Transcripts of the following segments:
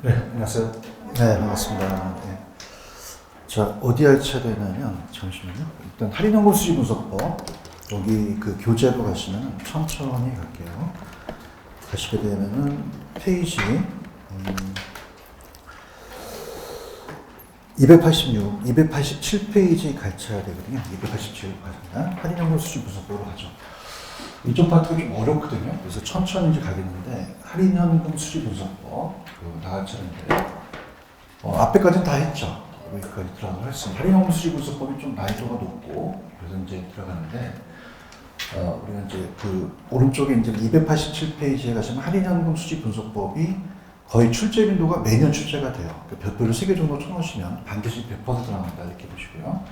네, 안녕하세요. 네, 반갑습니다. 네. 자, 어디 할 차례냐면, 잠시만요. 일단 할인연금 수지 분석법. 여기 그 교재로 가시면 천천히 갈게요. 가시게 되면은 페이지 286, 287페이지 갈차야 되거든요. 287 가시면 할인연금 수지 분석법으로 가죠. 이쪽 파트가 좀 어렵거든요. 그래서 천천히 이제 가겠는데, 할인연금 수지 분석법, 나갈 차례인데, 앞에까지는 다 했죠. 여기까지 들어가도록 했습니다. 할인연금 수지 분석법이 좀 난이도가 높고, 그래서 이제 들어가는데, 우리가 이제 그, 오른쪽에 이제 287페이지에 가시면 할인연금 수지 분석법이 거의 출제 빈도가 매년 출제가 돼요. 그 별표를 3개 정도 쳐놓으시면 반드시 100% 나온다, 이렇게 보시고요.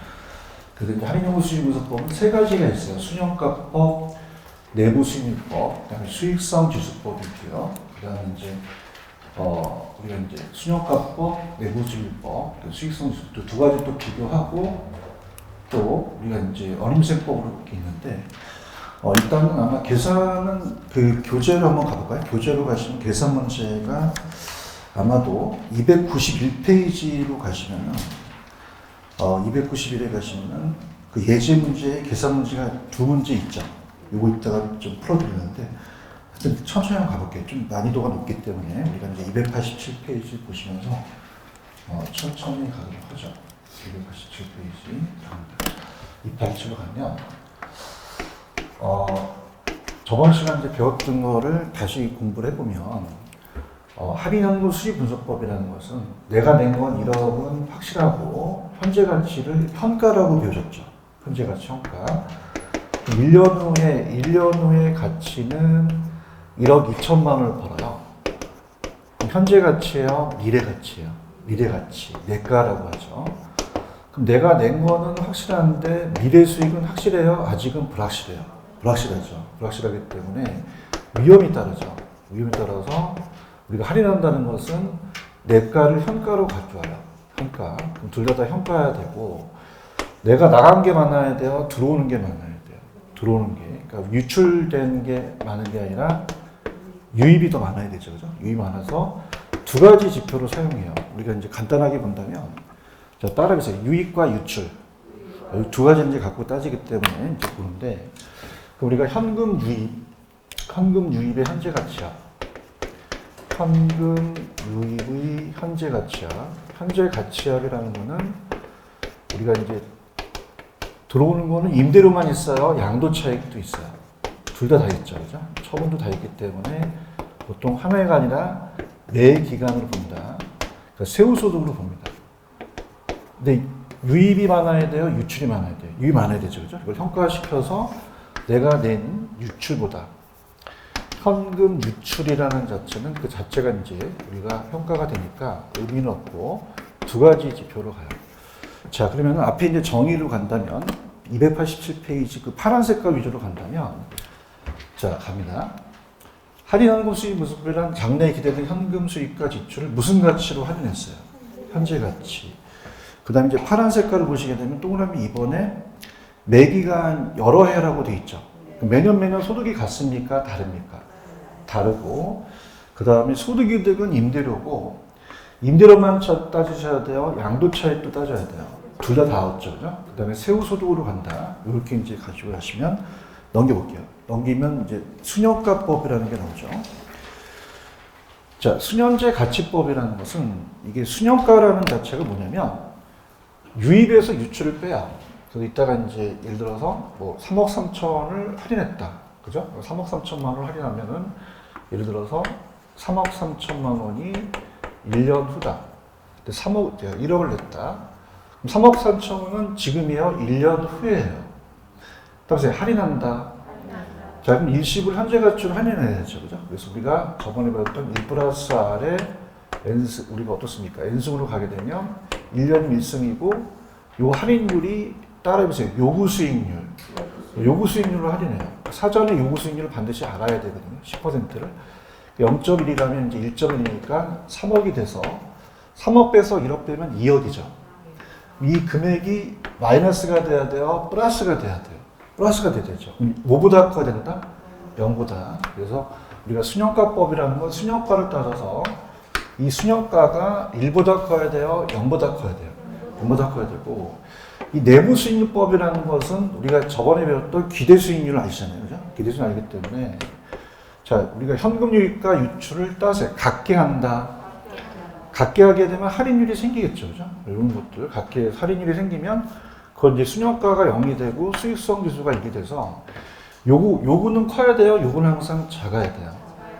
그래서 이제 할인연금 수지 분석법은 3가지가 있어요. 순영가법, 내부 수익률법, 그다음에 수익성 지수법이 있고요. 그다음에 이제 우리가 이제 순영가법, 내부 수익률법, 수익성 지수법 두 가지 또 비교하고 또 우리가 이제 어림생법으로 이렇게 있는데 일단은 아마 계산은 그 교재로 한번 가볼까요? 교재로 가시면 계산 문제가 아마도 291페이지로 가시면은 291에 가시면은 그 예제 문제에 계산 문제가 2문제 있죠. 요거 이따가 좀 풀어드리는데 하여튼 천천히 한번 가볼게요. 좀 난이도가 높기 때문에 우리가 이제 287페이지 보시면서 천천히 가도록 하죠. 287페이지 갑니다. 287로 가면 저번 시간 이제 배웠던 거를 다시 공부를 해보면 할인연금 수지 분석법이라는 것은 내가 낸 건 1억은 확실하고 현재 가치를 현가라고 배워줬죠. 현재 가치 현가. 1년 후에 가치는 1억 2천만 원을 벌어요. 현재 가치예요? 미래 가치예요? 미래 가치. 내가라고 하죠. 그럼 내가 낸 거는 확실한데 미래 수익은 확실해요? 아직은 불확실해요. 불확실하죠. 불확실하기 때문에 위험이 따르죠. 위험이 따라서 우리가 할인한다는 것은 내가를 현가로 가져와요. 현가. 그럼 둘 다 현가여야 되고 내가 나간 게 많아야 돼요? 들어오는 게 많아야 돼요? 들어오는 게, 그러니까 유출된 게 많은 게 아니라 유입이 더 많아야 되죠, 그죠? 유입이 많아서 두 가지 지표로 사용해요. 우리가 이제 간단하게 본다면, 자, 따라해보세요. 유입과 유출. 이 두 가지 이제 갖고 따지기 때문에 이제 보는데, 그럼 우리가 현금 유입의 현재 가치야. 현금 유입의 현재 가치야. 현재 가치약이라는 거는 우리가 이제 들어오는 거는 임대료만 있어요? 양도 차익도 있어요? 둘 다 있죠. 그죠? 처분도 다 있기 때문에 보통 한 해가 아니라 매 기간으로 본다. 그러니까 세후소득으로 봅니다. 근데 유입이 많아야 돼요? 유출이 많아야 돼요? 유입이 많아야 되죠. 그죠? 이걸 현가시켜서 내가 낸 유출보다 현금 유출이라는 자체는 그 자체가 이제 우리가 평가가 되니까 의미는 없고 두 가지 지표로 가요. 자, 그러면 앞에 이제 정의로 간다면 287페이지 그 파란 색깔 위주로 간다면 자, 갑니다. 할인연금 수익 분석법이란 장래에 기대된 현금 수익과 지출을 무슨 가치로 할인했어요? 현재 가치. 그 다음에 이제 파란 색깔을 보시게 되면 동그라미 2번에 매기간 여러 해라고 되어 있죠. 매년 소득이 같습니까? 다릅니까? 다르고 그 다음에 소득이득은 임대료고 임대료만 따지셔야 돼요? 양도 차익도 따져야 돼요? 둘 다 나왔죠. 그 다음에 세후소득으로 간다. 이렇게 이제 가지고 하시면 넘겨볼게요. 넘기면 이제 순영가법이라는 게 나오죠. 자, 순현재 가치법이라는 것은 이게 순영가라는 자체가 뭐냐면 유입에서 유출을 빼요. 그래서 이따가 이제 예를 들어서 뭐 3억 3천을 할인했다. 그죠? 3억 3천만 원을 할인하면은 예를 들어서 3억 3천만 원이 1년 후다. 1억을 냈다. 그럼 3억 3천 원은 지금이요? 1년 후에요. 따라서 할인한다. 자, 그럼 일시불 현재 가치로 할인해야죠. 그죠? 그래서 우리가 저번에 배웠던 1+R의 N승, 우리가 어떻습니까? N승으로 가게 되면 1년 1승이고 요 할인율이 따라해보세요. 요구 수익률. 요구 수익률로 할인해요. 사전에 요구 수익률을 반드시 알아야 되거든요. 10%를. 0.1이라면 이제 1.1이니까 3억이 돼서 3억 빼서 1억 빼면 2억이죠. 이 금액이 마이너스가 돼야 돼요? 플러스가 돼야 돼요? 플러스가 돼야 되죠. 5보다 커야 된다? 0보다. 그래서 우리가 순영가법이라는 건 순영가를 따져서 이 순효과가 1보다 커야 돼요? 0보다 커야 돼요? 0보다 커야 되고, 이 내부 수익률법이라는 것은 우리가 저번에 배웠던 기대 수익률을 아시잖아요. 그죠? 기대 수익률 알기 때문에. 자, 우리가 현금 유입과 유출을 따서 같게 한다. 같게 하게 되면 할인율이 생기겠죠. 그죠? 이런 것들. 같게 할인율이 생기면 그건 이제 순효과가 0이 되고 수익성 지수가 1이 돼서 요구는 커야 돼요. 요구는 항상 작아야 돼요.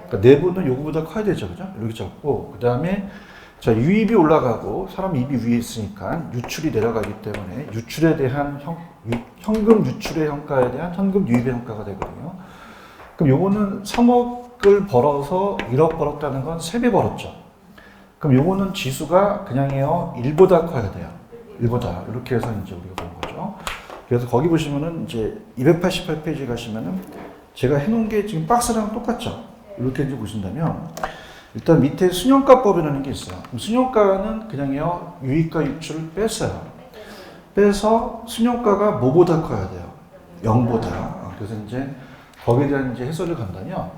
그러니까 내부는 요구보다 커야 되죠. 그죠? 이렇게 적고, 그 다음에 자, 유입이 올라가고 사람 이입이 위에 있으니까 유출이 내려가기 때문에 유출에 대한 현금 유출의 평가에 대한 현금 유입의 평가가 되거든요. 그럼 요거는 3억을 벌어서 1억 벌었다는 건 3배 벌었죠. 그럼 요거는 지수가 그냥이요 1보다 커야 돼요. 1보다. 이렇게 해서 이제 우리가 보는 거죠. 그래서 거기 보시면은 이제 288페이지 가시면은 제가 해놓은 게 지금 박스랑 똑같죠. 이렇게 이제 보신다면 일단 밑에 순효과법이라는 게 있어요. 순효과는 그냥요 유입과 유출을 뺐어요. 빼서 순효과가 뭐보다 커야 돼요? 0보다. 그래서 이제 거기에 대한 이제 해설을 간다면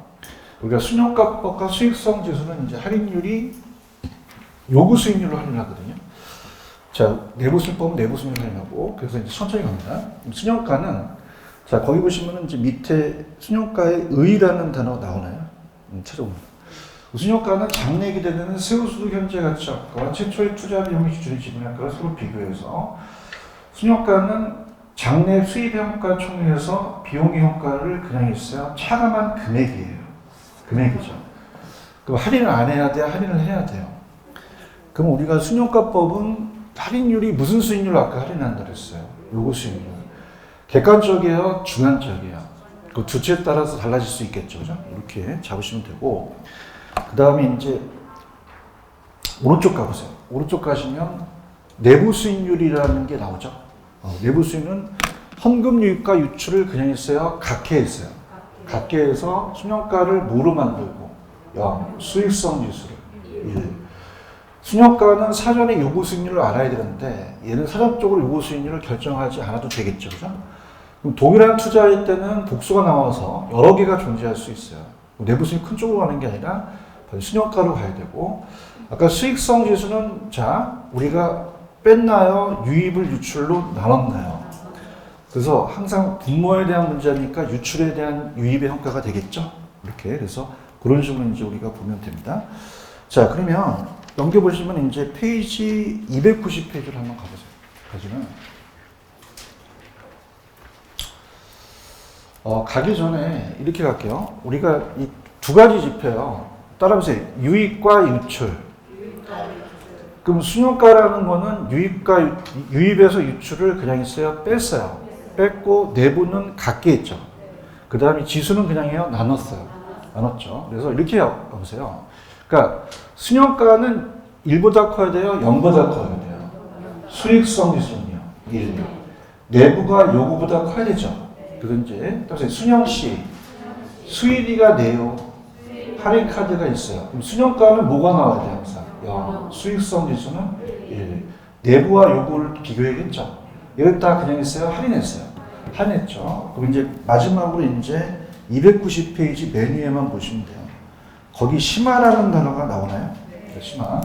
우리가 순효과법과 수익성 지수는 이제 할인율이 요구 수익률로 할인하거든요. 자, 내부 수익법은 내부 수익률로 할인하고 그래서 이제 천천히 갑니다. 순효과는 자 거기 보시면은 이제 밑에 순효과의 의라는 단어가 나오나요? 찾아봅니다. 순효과는 장래 기대되는 세후수도 현재 가치학과와 최초의 투자 비용의 기준의 지분학과를 서로 비교해서 순효과는 장래 수입 평가 총회에서 비용의 효과를 그냥 있어요. 차감한 금액이에요. 금액이죠. 그럼 할인을 안 해야 돼요? 할인을 해야 돼요. 그럼 우리가 순효과법은 할인율이 무슨 수익률로 아까 할인한다 그랬어요? 요구 수익률. 객관적이에요? 주관적이에요? 그 주체에 따라서 달라질 수 있겠죠. 그죠? 이렇게 잡으시면 되고 그 다음에 이제 오른쪽 가보세요. 오른쪽 가시면 내부 수익률이라는 게 나오죠. 내부 수익률은 현금 유입과 유출을 그냥 했어요. 같게 했어요. 같게 해서 순효과를 뭐로 만들고 0, 수익성 지수를 1. 순효과는 사전에 요구 수익률을 알아야 되는데 얘는 사전적으로 요구 수익률을 결정하지 않아도 되겠죠. 그죠? 그럼 동일한 투자일 때는 복수가 나와서 여러 개가 존재할 수 있어요. 내부 수익 큰 쪽으로 가는 게 아니라 순효과로 가야 되고 아까 수익성 지수는 자 우리가 뺐나요? 유입을 유출로 나눴나요? 그래서 항상 분모에 대한 문제니까 유출에 대한 유입의 평가가 되겠죠? 이렇게 그래서 그런 식으로 이제 우리가 보면 됩니다. 자 그러면 넘겨보시면 이제 페이지 290페이지를 한번 가보세요. 가지는 가기 전에 이렇게 갈게요. 우리가 이 두 가지 지표요. 따라보세요. 유입과 유출. 그럼 순효과라는 거는 유입에서 유출을 그냥 있어요. 뺐어요. 뺐고 내부는 같게 했죠. 그 다음에 지수는 그냥 해요. 나눴어요. 나눴죠. 그래서 이렇게 보세요. 그러니까 순효과는 1보다 커야 돼요. 0보다 커야 돼요. 수익성 지수는요. 1. 내부가 요구보다 커야 되죠. 그래서 이제 따라서 순영시 수익이가 내요. 할인 카드가 있어요. 그럼 순효과는 뭐가 나와야 돼요? 항상 0. 수익성 지수는 1. 내부와 요구를 비교해야겠죠. 얘를 다 그냥 했어요. 할인했어요. 할인했죠. 그럼 이제 마지막으로 이제 290페이지 맨 위에만 보시면 돼요. 거기 심화라는 단어가 나오나요? 네, 심화.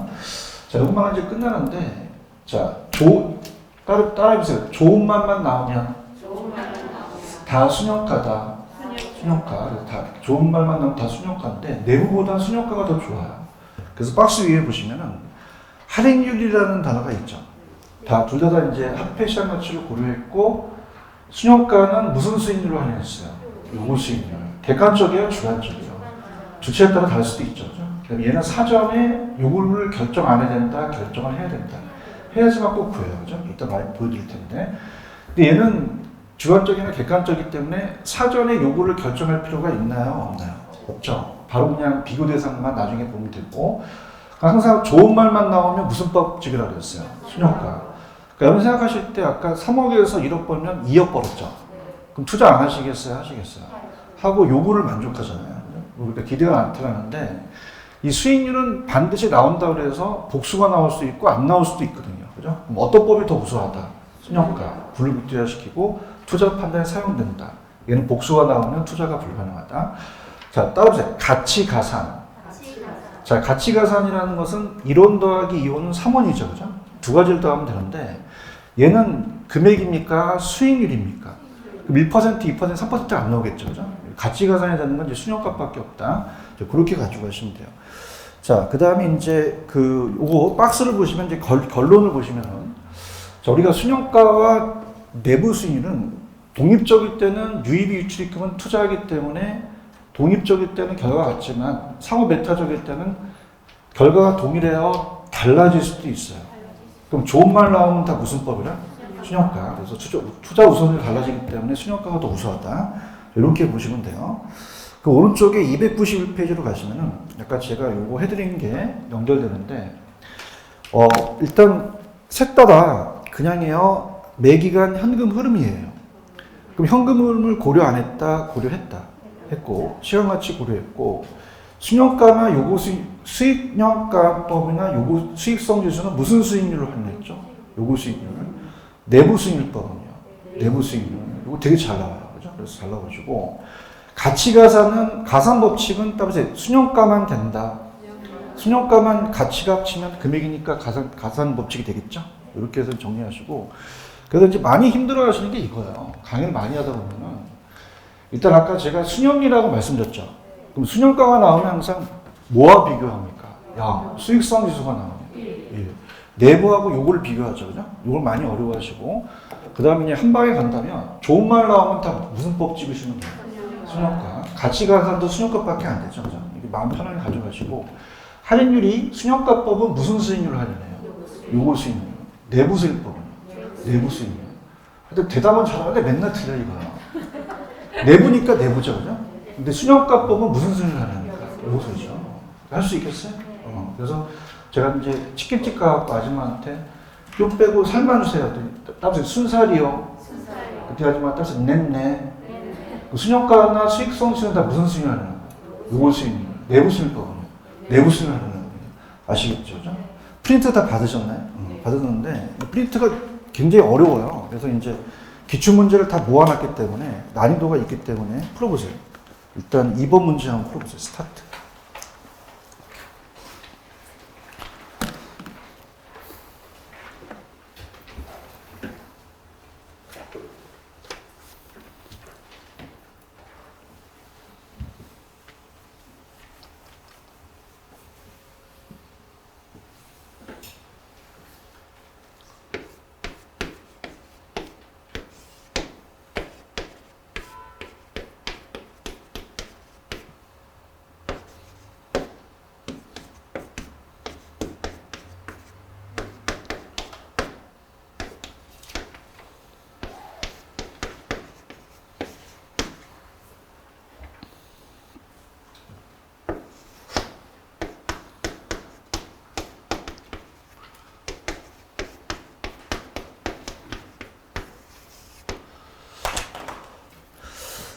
자, 이것만 이제 끝나는데, 자, 따라해보세요. 좋은 말만 나오면 다 순효과다. 순효과. 다 좋은 말만 나오면 다 순효과인데 내부보다 순효과가 더 좋아요. 그래서 박스 위에 보시면은 할인율이라는 단어가 있죠. 둘 다 이제 화폐 시장 가치를 고려했고 순효과는 무슨 수익률로 할인했어요? 요구 수익률. 객관적이에요, 주관적이에요. 주체에 따라 다를 수도 있죠. 그럼 얘는 사전에 요구를 결정 안 해야 된다, 결정을 해야 된다. 해야지만 꼭 구해요. 그죠? 이따 많이 보여드릴 텐데. 근데 얘는 주관적이나 객관적이기 때문에 사전에 요구를 결정할 필요가 있나요? 없나요? 없죠. 바로 그냥 비교 대상만 나중에 보면 되고 항상 좋은 말만 나오면 무슨 법칙이라고 그랬어요? 순효과. 그러니까 여러분 생각하실 때 아까 3억에서 1억 벌면 2억 벌었죠. 그럼 투자 안 하시겠어요? 하시겠어요? 하고 요구를 만족하잖아요. 그러니까 기대가 나타나는데 이 수익률은 반드시 나온다고 해서 복수가 나올 수 있고 안 나올 수도 있거든요. 그죠? 그럼 어떤 법이 더 우수하다? 순효과. 불구투자시키고 투자 판단에 사용된다. 얘는 복수가 나오면 투자가 불가능하다. 자, 따라보세요. 가치 가산. 자, 가치가산이라는 것은 1원 더하기 2원은 3원이죠. 그죠? 두 가지를 더하면 되는데 얘는 금액입니까? 수익률입니까? 1%, 2%, 3%가 안 나오겠죠. 그죠? 가치가산이 되는 건 이제 순형값밖에 없다. 그렇게 가지고 가시면 돼요. 자, 그 다음에 이제 요거 박스를 보시면 이제 결론을 보시면은 자, 우리가 순형가와 내부 수익률은 독립적일 때는 유입이 유출입금은 투자하기 때문에 독립적일 때는 결과가 같지만 상호 배타적일 때는 결과가 동일해요. 달라질 수도 있어요. 그럼 좋은 말 나오면 다 무슨 법이라? 순형가. 그래서 투자 우선율이 달라지기 때문에 순형가가 더 우수하다. 이렇게 보시면 돼요. 그 오른쪽에 291페이지로 가시면은 약간 제가 요거 해드린 게 연결되는데 일단 셋 다 그냥요 매기간 현금 흐름이에요. 그럼 현금 흐름을 고려 안 했다, 고려했다 했고 시간가치 고려했고 순형가나 요구 수익형가법이나 요구 수익성 지수는 무슨 수익률을 활용했죠? 요구 수익률. 내부 수익률법은요. 내부 수익률. 이거 되게 잘 나와요. 그죠? 그래서 잘 나와가지고 가치가산은 가산 법칙은 따라서 순형가만 된다. 순형가만 가치가 합치면 금액이니까 가산 법칙이 되겠죠? 이렇게 해서 정리하시고 그래서 이제 많이 힘들어 하시는 게 이거예요. 강의를 많이 하다 보면은 일단 아까 제가 순형이라고 말씀드렸죠. 그럼 순형가가 나오면 항상 뭐와 비교합니까? 야, 수익성 지수가 나오네요. 예. 내부하고 요거를 비교하죠. 그죠? 요걸 많이 어려워하시고 그 다음에 이제 한 방에 간다면 좋은 말 나오면 다 무슨 법 찍으시면 돼요? 순형가. 가치가산도 순형가밖에 안 되죠. 그죠? 이게 마음 편하게 가져가시고 할인율이 순형가법은 무슨 수익률을 할인해요? 요거 수익률. 내부 수익법은 내부 수익률. 근데 대답은 잘하는데 맨날 틀려 이거요. 내부니까 내부죠, 그죠? 근데 순형가법은 무슨 수익률을 할인합니까? 요거 수익이죠. 할 수 있겠어요? 그래서 제가 이제 치킨집 가고 아줌마한테 뼈 빼고 살만 주세요. 따라서 순살이요. 그때 아줌마 따라서 냈네. 순형가나 수익성 수익은 다 무슨 수익률 하는 거예요? 요거 수익률. 내부 수익법은요. 내부 수익률 하는 거예요. 아시겠죠? 그죠? 프린트 다 받으셨나요? 받았는데 프린트가 굉장히 어려워요. 그래서 이제 기출 문제를 다 모아놨기 때문에 난이도가 있기 때문에 풀어보세요. 일단 2번 문제 한번 풀어보세요. 스타트.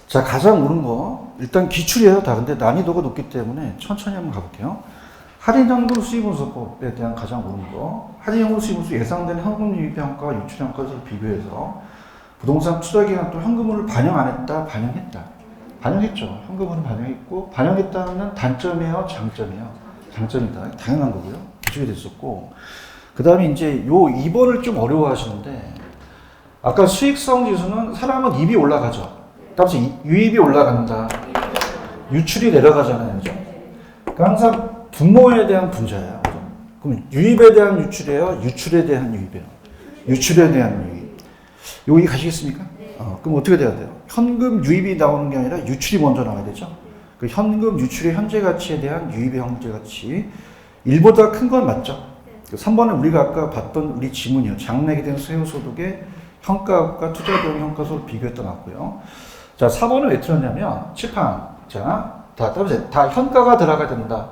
자, 가장 오른 거 일단 기출이에요 다. 근데 난이도가 높기 때문에 천천히 한번 가볼게요. 할인현금 수익분석법에 대한 가장 오른 거. 할인현금 수익분석 예상되는 현금 유입형과 유출형까지 비교해서 부동산 투자기간 또 현금을 반영 안 했다, 반영했다. 반영했죠. 현금을 반영했고 반영했다는 단점이에요, 장점이에요. 장점이다. 당연한 거고요. 기출이 됐었고 그 다음에 이제 요 2번을 좀 어려워하시는데 아까 수익성 지수는 사람은 입이 올라가죠. 따라서 유입이 올라간다. 유출이 내려가잖아요. 그죠? 그러니까 항상 분모에 대한 분자예요. 그럼 유입에 대한 유출이에요? 유출에 대한 유입이에요? 유출에 대한 유입. 여기 가시겠습니까? 그럼 어떻게 돼야 돼요? 현금 유입이 나오는 게 아니라 유출이 먼저 나와야 되죠? 그 현금 유출의 현재 가치에 대한 유입의 현재 가치. 1보다 큰 건 맞죠? 3번은 우리가 아까 봤던 우리 지문이요. 장래게 된 수요소득의 현가과 투자비용 현가소를 비교했던 맞고요. 자, 4번은 왜 틀었냐면, 칠판. 자, 다 현가가 들어가야 된다.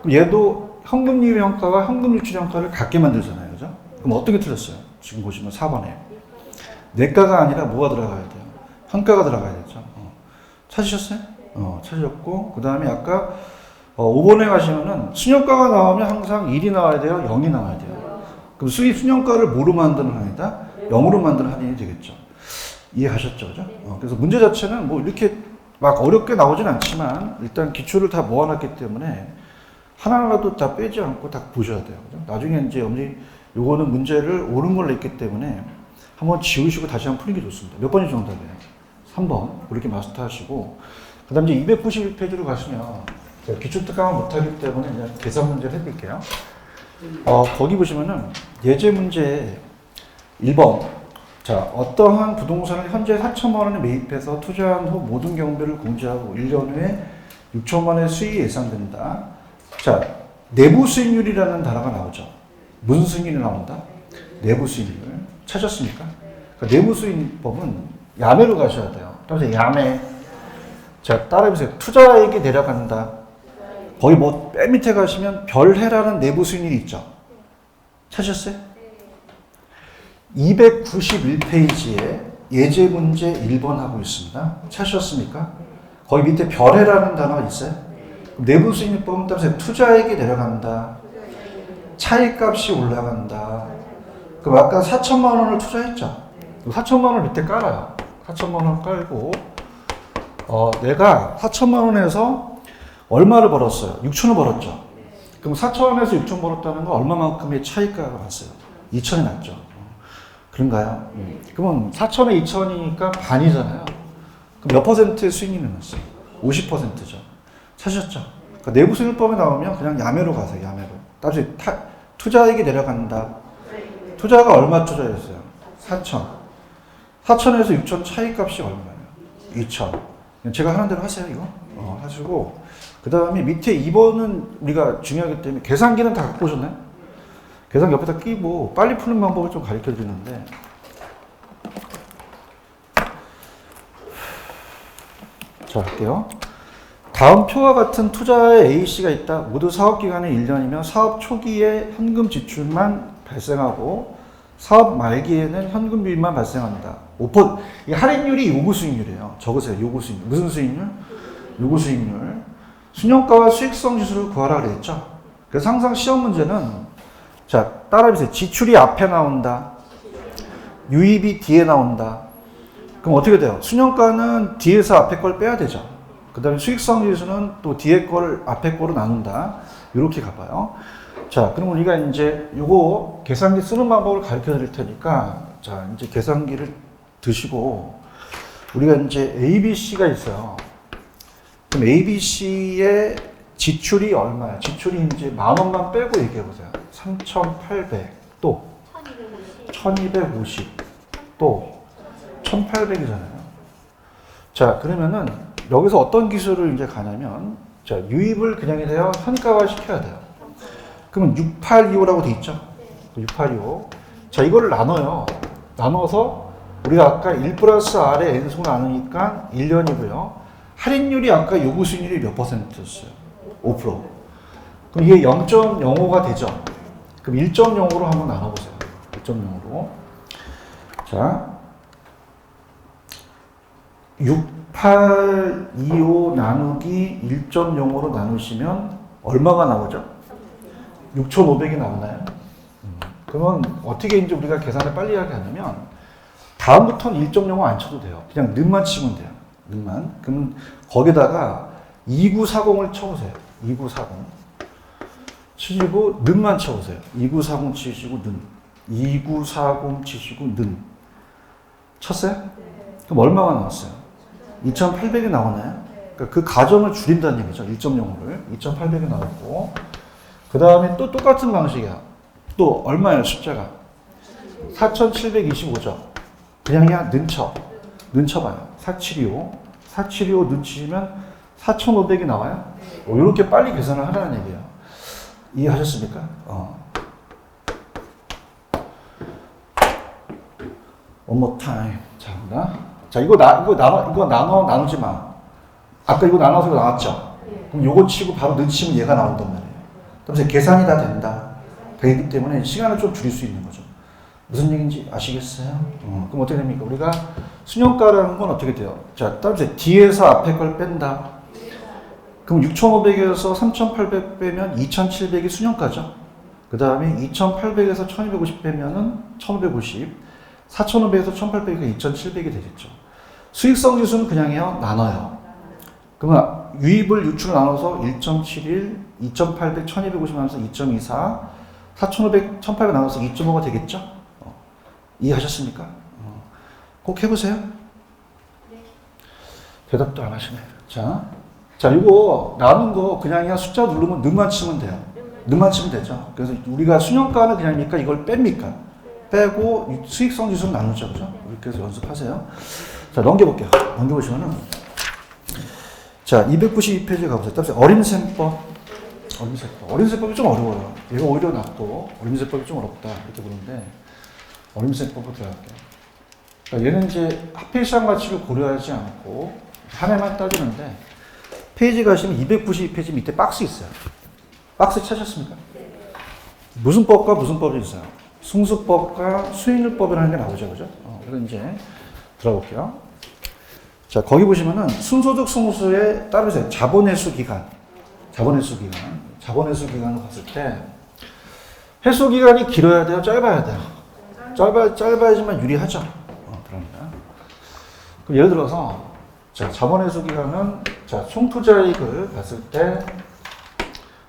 그럼 얘도 현금 유입 현가와 현금 유출 현가를 같게 만들잖아요. 그죠? 그럼 어떻게 틀렸어요? 지금 보시면 4번에. 내가가 아니라 뭐가 들어가야 돼요? 현가가 들어가야 되죠. 찾으셨어요? 찾으셨고, 그 다음에 아까 5번에 가시면은 순형가가 나오면 항상 1이 나와야 돼요? 0이 나와야 돼요. 그럼 수입 순형가를 뭐로 만드는 한이다? 0으로 만드는 한이 되겠죠. 이해하셨죠? 그죠? 그래서 문제 자체는 뭐 이렇게 막 어렵게 나오진 않지만 일단 기초를 다 모아놨기 때문에 하나라도 다 빼지 않고 다 보셔야 돼요. 그죠? 나중에 이제 여러분들이 요거는 문제를 옳은 걸 냈기 때문에 한번 지우시고 다시 한번 푸는 게 좋습니다. 몇 번이 정답이에요? 3번. 그렇게 마스터 하시고. 그 다음 이제 291페이지로 가시면 제가 기출특강을 못하기 때문에 그냥 계산 문제를 해드릴게요. 거기 보시면은 예제 문제 1번. 자, 어떠한 부동산을 현재 4천만 원에 매입해서 투자한 후 모든 경비를 공제하고 1년 후에 6천만 원의 수익이 예상된다. 자, 내부 수익률이라는 단어가 나오죠. 무슨 수익률이 나온다? 내부 수익률. 찾았습니까? 그러니까 내부 수익법은 야매로 가셔야 돼요. 따라서 야매. 자, 따라해보세요. 투자액이 내려간다. 거기 뭐 맨 밑에 가시면 별해라는 내부 수익률이 있죠. 찾으셨어요? 291페이지에 예제 문제 1번 하고 있습니다. 찾으셨습니까? 거기 밑에 별해라는 단어가 있어요. 내부 수익률법은 따라서 투자액이 내려간다. 차익값이 올라간다. 그럼 아까 4천만 원을 투자했죠. 4천만 원을 밑에 깔아요. 4천만 원 깔고 내가 4천만 원에서 얼마를 벌었어요? 6천을 벌었죠. 그럼 4천 원에서 6천 벌었다는 건 얼마만큼의 차이가가 났어요? 2천이 났죠. 그런가요? 그러면 4천에 2천이니까 반이잖아요. 그럼 몇 퍼센트의 수익률이 났어요? 50%죠. 찾으셨죠? 그러니까 내부 수익률법에 나오면 그냥 야매로 가세요. 야매로. 따라서 투자액이 내려간다. 투자가 얼마 투자했어요? 4천. 4천에서 6천 차이값이 얼마예요? 2천. 제가 하는 대로 하세요, 이거. 하시고. 그 다음에 밑에 2번은 우리가 중요하기 때문에 계산기는 다 갖고 오셨나요? 계산기 옆에다 끼고 빨리 푸는 방법을 좀 가르쳐 드리는데. 자, 할게요. 다음 표와 같은 투자에 A씨가 있다. 모두 사업기간이 1년이며 사업 초기에 현금 지출만 발생하고 사업 말기에는 현금 유입만 발생한다. 5%. 이 할인율이 요구 수익률이에요. 적으세요. 요구 수익률. 무슨 수익률? 요구 수익률. 순영가와 수익성 지수를 구하라 그랬죠. 그래서 항상 시험 문제는 자, 따라해보세요. 지출이 앞에 나온다. 유입이 뒤에 나온다. 그럼 어떻게 돼요? 순영가는 뒤에서 앞에 걸 빼야 되죠. 그 다음에 수익성 지수는 또 뒤에 걸 앞에 거로 나눈다. 이렇게 가봐요. 자, 그럼 우리가 이제 요거 계산기 쓰는 방법을 가르쳐 드릴 테니까 자, 이제 계산기를 드시고 우리가 이제 ABC가 있어요. 그럼 ABC의 지출이 얼마야? 지출이 이제 만 원만 빼고 얘기해 보세요. 3,800 또 1,250 또 1,800이잖아요. 자, 그러면은 여기서 어떤 기술을 이제 가냐면 자, 유입을 그냥 해서 현가화 시켜야 돼요. 그러면 6825라고 돼 있죠? 6825. 자, 이거를 나눠요. 나눠서 우리가 아까 1 플러스 R의 N수로 나누니까 1년이고요. 할인율이 아까 요구 수익률이 몇 퍼센트였어요? 5%. 그럼 이게 0.05가 되죠? 그럼 1.0으로 한번 나눠보세요. 1.0으로. 자, 6825 나누기 1.0으로 나누시면 얼마가 나오죠? 6,500이 나오나요? 그러면 어떻게 이제 우리가 계산을 빨리 하게 하냐면 다음부터는 1.05 안 쳐도 돼요. 그냥 는만 치면 돼요. 는만. 그러면 거기다가 2940을 쳐보세요. 2940. 치시고 는만 쳐보세요. 2940 치시고 는. 2940 치시고 는. 쳤어요? 그럼 얼마가 나왔어요? 2,800이 나오나요? 그러니까 그 가정을 줄인다는 얘기죠. 1.05를. 2,800이 나왔고. 그 다음에 또 똑같은 방식이야. 또 얼마예요, 숫자가? 4,725죠. 그냥 는쳐. 는쳐봐요. 4725. 4725 는치시면 4,500이 나와요. 이렇게 빨리 계산을 하라는 얘기예요. 이해하셨습니까? One more time. 자, 자, 이거 나누지 마. 아까 이거 나눠서 이거 나왔죠? 그럼 요거 치고 바로 넣치면 얘가 나온단 말이에요. 그래서 계산이 다 된다. 되기 때문에 시간을 좀 줄일 수 있는 거죠. 무슨 얘기인지 아시겠어요? 그럼 어떻게 됩니까? 우리가 순영가라는 건 어떻게 돼요? 자, 따라서 뒤에서 앞에 걸 뺀다. 그럼 6,500에서 3,800 빼면 2,700이 순영가죠. 그 다음에 2,800에서 1,250 빼면은 1,550. 4,500에서 1,800이 2,700이 되겠죠. 수익성 지수는 그냥 해요. 나눠요. 그러면 유입을 유출을 나눠서 1.71, 2.800, 1250 나눠서 2.24, 4500, 1800 나눠서 2.5가 되겠죠? 이해하셨습니까? 꼭 해보세요. 대답도 안 하시네. 자, 이거 남은 거 그냥 숫자 누르면 는만 치면 돼요. 는만 치면 되죠. 그래서 우리가 수능가는 그냥입니까? 이걸 뺍니까? 빼고 수익성 지수를 나누죠. 그죠? 이렇게 해서 연습하세요. 자, 넘겨볼게요. 넘겨보시면은. 자, 292페이지에 가보세요. 따라서 어림셈법. 어림셈법이 좀 어려워요. 얘가 오히려 낫고, 어림셈법이 좀 어렵다. 이렇게 보는데, 어림셈법으로 들어갈게요. 그러니까 얘는 이제 합계 시장 가치를 고려하지 않고, 한 해만 따지는데, 페이지 가시면 292페이지 밑에 박스 있어요. 박스 찾으셨습니까? 무슨 법과 무슨 법이 있어요? 승수법과 수익률법이라는 게 나오죠. 그죠? 그래서 이제 들어볼게요. 자, 거기 보시면은 순소득 승수에 따르세요. 자본회수 기간을 봤을 때 회수 기간이 길어야 돼요? 짧아야 돼요? 짧아야지만 유리하죠. 그러니까. 그럼 예를 들어서 자, 자본회수 기간은 자, 총투자이익을 봤을 때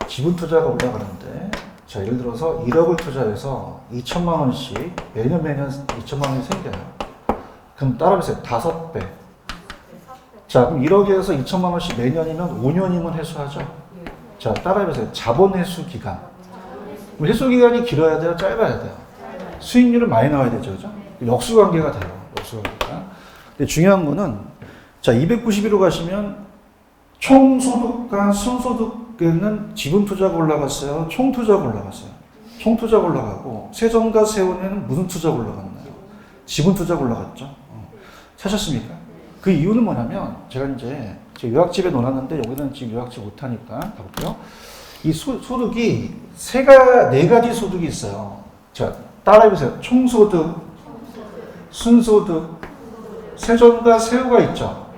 지분 투자가 올라가는데 자, 예를 들어서 1억을 투자해서 2천만 원씩 매년 2천만 원이 생겨요. 그럼 따라보세요. 5배. 자, 그럼 1억에서 2천만 원씩 매년이면 5년이면 회수하죠. 자, 따라해보세요. 자본 회수 기간. 그럼 회수 기간이 길어야 돼요? 짧아야 돼요? 수익률은 많이 나와야 되죠. 그죠? 역수관계가 돼요. 역수관계가. 근데 중요한 거는 자, 291로 가시면 총소득과 순소득에는 지분 투자가 올라갔어요? 총 투자가 올라갔어요? 총 투자가 올라가고 세전과 세운에는 무슨 투자가 올라갔나요? 지분 투자가 올라갔죠. 찾았습니까? 그 이유는 뭐냐면 제가 이제 제 요약집에 놓았는데 여기는 지금 요약집 못하니까 가볼게요. 이 소득이 네 가지 소득이 있어요. 자, 따라해보세요. 총소득, 순소득, 세전과 세후가 있죠.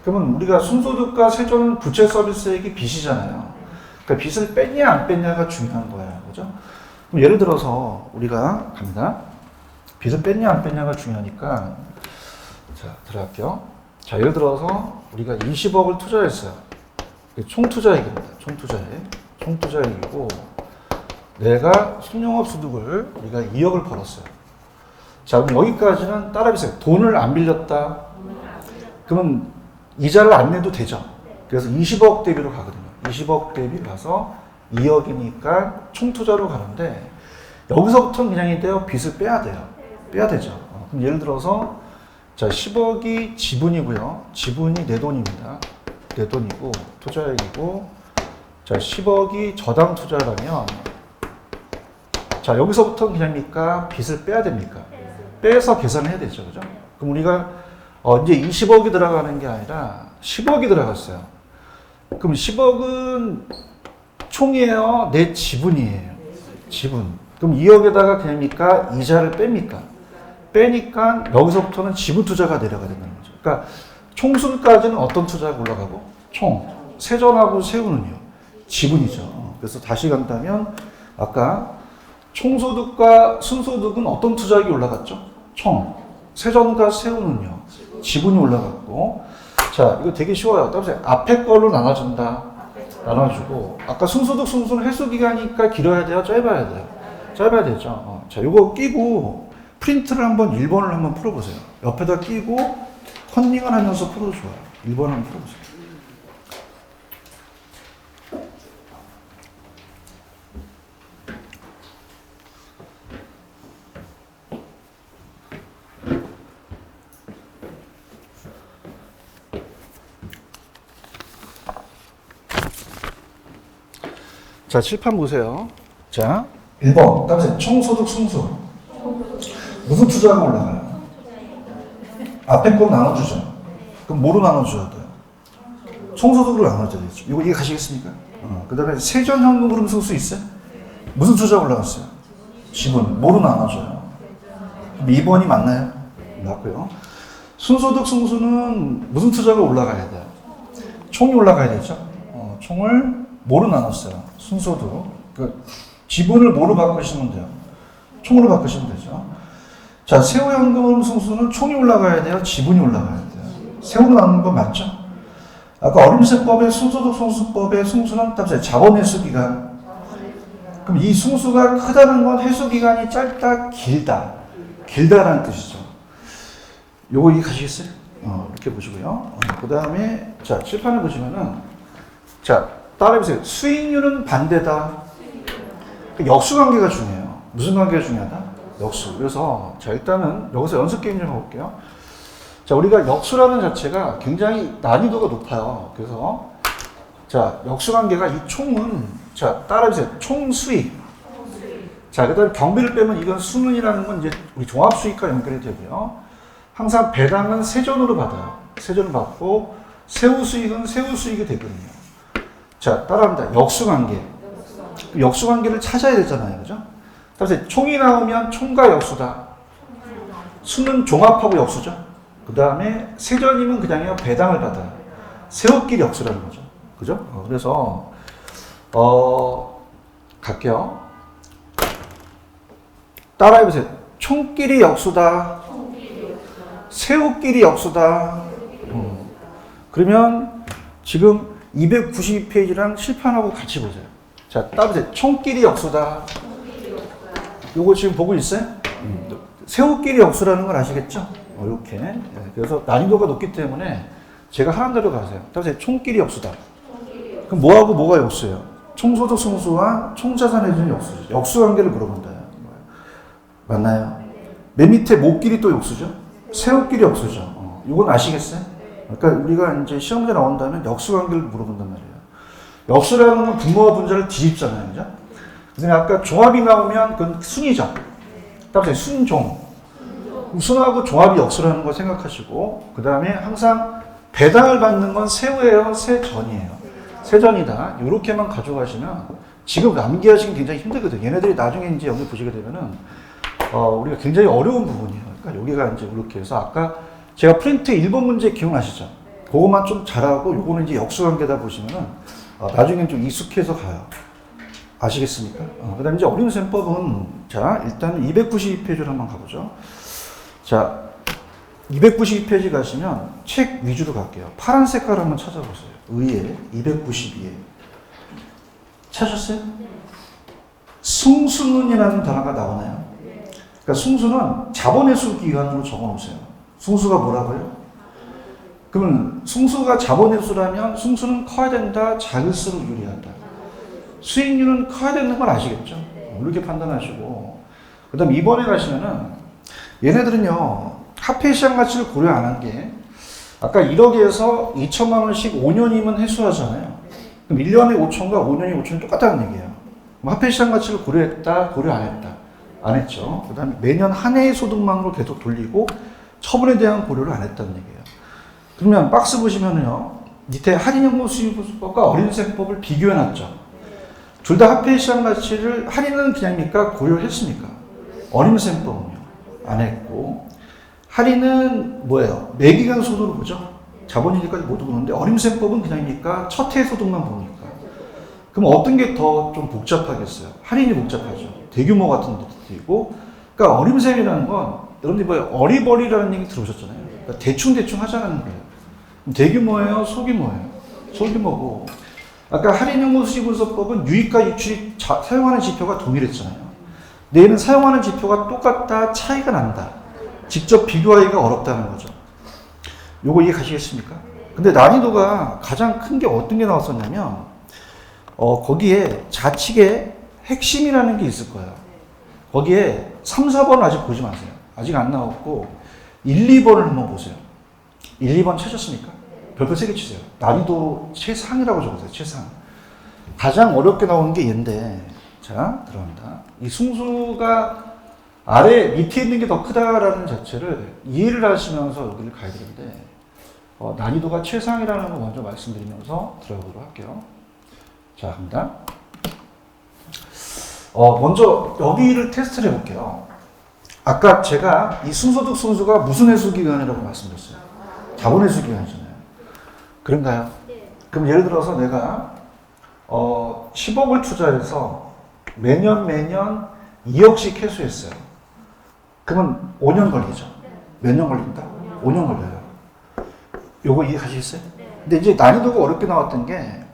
그러면 우리가 순소득과 세전은 부채 서비스액이 빚이잖아요. 그러니까 빚을 뺐냐 안 뺐냐가 중요한 거예요. 그죠? 그럼 예를 들어서 우리가 갑니다. 빚을 뺐냐 안 뺐냐가 중요하니까 자, 들어갈게요. 자, 예를 들어서 우리가 20억을 투자했어요. 총투자액입니다. 총투자액이고 내가 신용업 소득을 우리가 2억을 벌었어요. 자, 그럼 여기까지는 따라해보세요. 돈을 안 빌렸다. 그러면 이자를 안 내도 되죠. 그래서 20억 대비로 가거든요. 20억 대비 가서 2억이니까 총투자로 가는데 여기서부터는 그냥인데요. 빚을 빼야 돼요. 빼야 되죠. 그럼 예를 들어서 자, 10억이 지분이고요. 지분이 내 돈입니다. 내 돈이고 투자액이고 자, 10억이 저당 투자라면 자, 여기서부터 그냥입니까? 빚을 빼야 됩니까? 빼서 계산해야 되죠. 그죠? 그럼 우리가 이제 20억이 들어가는 게 아니라 10억이 들어갔어요. 그럼 10억은 총이에요? 내 지분이에요? 지분. 그럼 2억에다가 그냥입니까? 이자를 뺍니까? 빼니까 여기서부터는 지분 투자가 내려가야 된다는 거죠. 그러니까 총순까지는 어떤 투자가 올라가고? 총. 세전하고 세후는요? 지분이죠. 그래서 다시 간다면 아까 총소득과 순소득은 어떤 투자액이 올라갔죠? 총. 세전과 세후는요? 지분이 올라갔고. 자, 이거 되게 쉬워요. 따라서 앞에 걸로 나눠준다. 나눠주고. 아까 순소득, 순수는 회수기간이니까 길어야 돼요? 짧아야 돼요? 짧아야 되죠. 자, 이거 끼고 프린트를 한번 1번을 한번 풀어보세요. 옆에다 끼고 컨닝을 하면서 풀어도 좋아요. 1번 한번 풀어보세요. 자, 칠판 보세요. 자, 1번. 따라서 총소득 순수. 무슨 투자가 올라가요? 앞에 거 나눠주죠. 그럼 뭐로 나눠줘야 돼요? 총소득으로 나눠줘야 되죠. 이해 가시겠습니까? 그 다음에 세전 현금으로 쓸 수 있어요? 무슨 투자가 올라갔어요? 지분. 뭐로 나눠줘요? 2번이 맞나요? 맞고요. 순소득 순수는 무슨 투자가 올라가야 돼요? 총이 올라가야 되죠. 총을 뭐로 나눴어요? 순소득. 그 지분을 뭐로 바꾸시면 돼요? 총으로 바꾸시면 되죠. 자, 세후현금 순수는 총이 올라가야 돼요? 지분이 올라가야 돼요? 세후로 나누는 거 맞죠? 아까 어림세법의 순서도 송수법의 승수는 답세 자본 회수기간. 그럼 이 승수가 크다는 건 회수기간이 짧다, 길다. 길다라는 뜻이죠. 요거 이해가시겠어요? 이렇게 보시고요. 그 다음에, 자, 칠판을 보시면은, 자, 따라해보세요. 수익률은 반대다. 역수 관계가 중요해요. 무슨 관계가 중요하다? 역수. 그래서, 자, 일단은 여기서 연습 게임 좀 해볼게요. 자, 우리가 역수라는 자체가 굉장히 난이도가 높아요. 그래서, 자, 역수 관계가 이 총은, 자, 따라해보세요. 총 수익. 자, 그 다음에 경비를 빼면 이건 수능이라는 건 이제 우리 종합수익과 연결이 되고요. 항상 배당은 세전으로 받아요. 세전을 받고, 세후수익은 세후수익이 되거든요. 자, 따라합니다. 역수관계. 역수관계를 찾아야 되잖아요. 그죠? 그래서 총이 나오면 총과 역수다. 수는 종합하고 역수죠. 그 다음에 세전이면 그냥요 배당을 받아요. 세후끼리 역수라는 거죠. 그죠? 그래서, 갈게요. 따라해보세요. 총끼리 역수다. 세후끼리 역수다. 그러면 지금 292페이지랑 칠판하고 같이 보세요. 자, 따보세요. 총끼리 역수다. 요거 지금 보고 있어요? 세후끼리 역수라는 걸 아시겠죠? 이렇게. 네, 그래서 난이도가 높기 때문에 제가 하는 대로 가세요. 따보세요. 총끼리 역수다. 그럼 뭐하고 뭐가 역수예요? 총소득 승수와 총자산 회전이 역수죠. 역수 관계를 물어본다. 맞나요? 맨 밑에 목끼리 또 역수죠? 세후끼리 역수죠. 이건 아시겠어요? 그러니까 우리가 이제 시험에 나온다면 역수 관계를 물어본단 말이에요. 역수라는 건 분모와 분자를 뒤집잖아요. 그죠? 그다음에 아까 종합이 나오면 그건 순이죠. 따라서 순종. 순하고 종합이 역수라는 거 생각하시고, 그 다음에 항상 배당을 받는 건 세후예요, 세전이에요. 세전이다. 이렇게만 가져가시면 지금 암기하시기 굉장히 힘들거든요. 얘네들이 나중에 이제 여기 보시게 되면은 우리가 굉장히 어려운 부분이에요. 그러니까 여기가 이제 이렇게 해서 아까 제가 프린트 1번 문제 기억나시죠? 그것만 좀 잘하고 요거는 이제 역수관계다 보시면은 나중엔 좀 익숙해서 가요. 아시겠습니까? 그 다음에 이제 어림셈법은 자, 일단 292페이지로 한번 가보죠. 자, 292페이지 가시면 책 위주로 갈게요. 파란 색깔 한번 찾아보세요. 의에 292에. 찾으셨어요? 승수는이라는 단어가 나오나요? 그러니까 승수는 자본회수 기간으로 적어놓으세요. 승수가 뭐라고요? 그러면 승수가 자본회수라면 승수는 커야 된다, 작을수록 유리하다. 수익률은 커야 되는 걸 아시겠죠? 이렇게 판단하시고, 그 다음 이번에 가시면은 얘네들은요 화폐시장 가치를 고려 안 한 게 아까 1억에서 2천만 원씩 5년이면 회수하잖아요. 그럼 1년에 5천과 5년에 5천이 똑같다는 얘기예요. 화폐시장 가치를 고려했다, 고려 안 했다? 안 했죠. 그 다음에 매년 한 해의 소득만으로 계속 돌리고 처분에 대한 고려를 안 했다는 얘기예요. 그러면 박스 보시면은요 밑에 할인연금 수익법과 어린세법을 비교해놨죠. 둘 다 화폐시장 가치를 할인은 그냥입니까? 고려를 했습니까? 어림셈법은요 안 했고, 할인은 뭐예요? 매기간 소득을 보죠. 자본이익까지 모두 보는데 어림셈법은 그냥입니까? 첫 해 소득만 보니까. 그럼 어떤 게 더 좀 복잡하겠어요? 할인이 복잡하죠. 대규모 같은 것도 있고. 그러니까 어림셈이라는 건 여러분들이 뭐예요? 어리버리라는 얘기 들어보셨잖아요. 그러니까 대충 하자는 거예요. 대규모예요? 소규모예요? 소규모고. 아까 할인연금 수익분석법은 유익과 유출이 사용하는 지표가 동일했잖아요. 근데 얘는 사용하는 지표가 똑같다, 차이가 난다. 직접 비교하기가 어렵다는 거죠. 요거 이해 가시겠습니까? 근데 난이도가 가장 큰 게 어떤 게 나왔었냐면, 거기에 좌측에 핵심이라는 게 있을 거예요. 거기에 3, 4번 아직 보지 마세요. 아직 안 나왔고, 1, 2번을 한번 보세요. 1, 2번 찾았습니까? 별표 3개 치세요. 난이도 최상이라고 적으세요. 최상. 가장 어렵게 나오는 게 얘인데, 자, 들어갑니다. 이 승수가 아래 밑에 있는 게 더 크다라는 자체를 이해를 하시면서 여기를 가야 되는데, 난이도가 최상이라는 거 먼저 말씀드리면서 들어가도록 할게요. 자, 갑니다. 먼저 여기를 테스트를 해볼게요. 아까 제가 이 순소득 순수가 무슨 회수기간이라고 말씀드렸어요? 자본회수기간이잖아요. 그런가요? 그럼 예를 들어서 내가 10억을 투자해서 매년 2억씩 회수했어요. 그러면 5년 걸리죠. 몇 년 걸린다? 5년 걸려요. 요거 이해가시겠어요? 근데 이제 난이도가 어렵게 나왔던 게,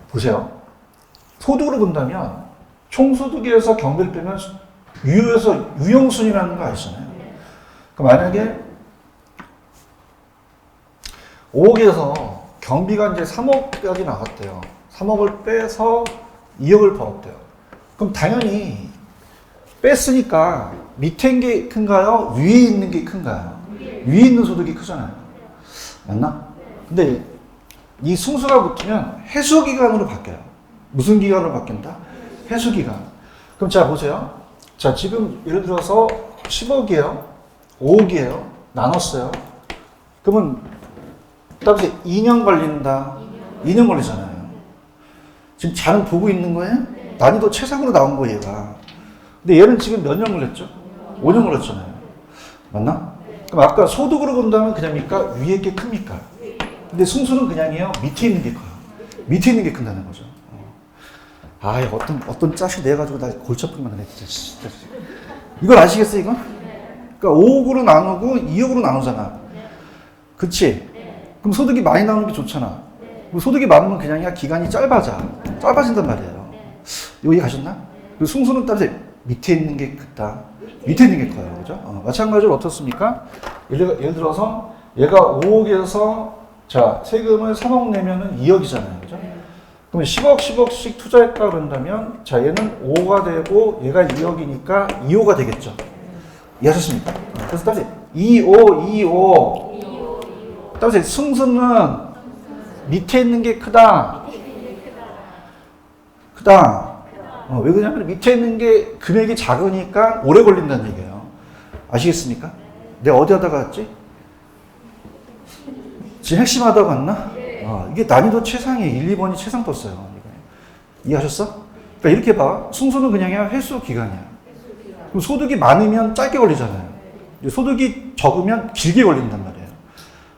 보세요. 소득으로 본다면, 총소득에서 경비를 빼면 유효에서 유형순이라는 거 아시잖아요. 그러니까 만약에 5억에서 경비가 이제 3억까지 나갔대요. 3억을 빼서 2억을 벌었대요. 그럼 당연히 뺐으니까 밑에 있는 게 큰가요? 위에 있는 게 큰가요? 위에 있는 소득이 크잖아요. 맞나? 근데 이 승수가 붙으면 해수기간으로 바뀌어요. 무슨 기간으로 바뀐다? 해수기간. 그럼 자 보세요. 자 지금 예를 들어서 10억이에요. 5억이에요. 나눴어요. 그러면 따라서 2년 걸린다. 2년 걸리잖아요. 지금 잘은 보고 있는 거예요? 난이도 최상으로 나온 거예요, 얘가. 근데 얘는 지금 몇 년 걸렸죠? 5년 걸렸잖아요. 맞나? 그럼 아까 소득으로 본다면 그냥입니까? 위에 게 큽니까? 근데 승수는 그냥이에요. 밑에 있는 게 커요. 밑에 있는 게 큰다는 거죠. 아, 어떤 짜식 내가지고 나 골치 아프게 만드네, 진짜. 이걸 아시겠어요, 이거? 그러니까 5억으로 나누고 2억으로 나누잖아. 그치? 그럼 소득이 많이 나오는 게 좋잖아. 소득이 많으면 그냥이야 기간이 짧아진단 말이에요. 이거 이해 가셨나? 그 승수는 따라서 밑에 있는 게 크다. 밑에 있는 게 커요. 그죠? 마찬가지로 어떻습니까? 예를 들어서 얘가 5억에서 자, 세금을 3억 내면은 2억이잖아요. 그죠? 그러면 10억씩 투자했다 그런다면 자, 얘는 5가 되고 얘가 2억이니까 2호가 되겠죠. 이해하셨습니까? 그래서 따라서 2호. 따라서 승수는 밑에 있는 게 크다. 왜 그러냐면 밑에 있는 게 금액이 작으니까 오래 걸린다는 얘기예요. 아시겠습니까? 내가 어디 하다가 갔지? 지금 핵심하다가 갔나? 이게 난이도 최상이에요. 1, 2번이 최상 떴어요. 이해하셨어? 그러니까 이렇게 봐. 승수는 그냥 회수 기간이야. 그럼 소득이 많으면 짧게 걸리잖아요. 소득이 적으면 길게 걸린단 말이에요.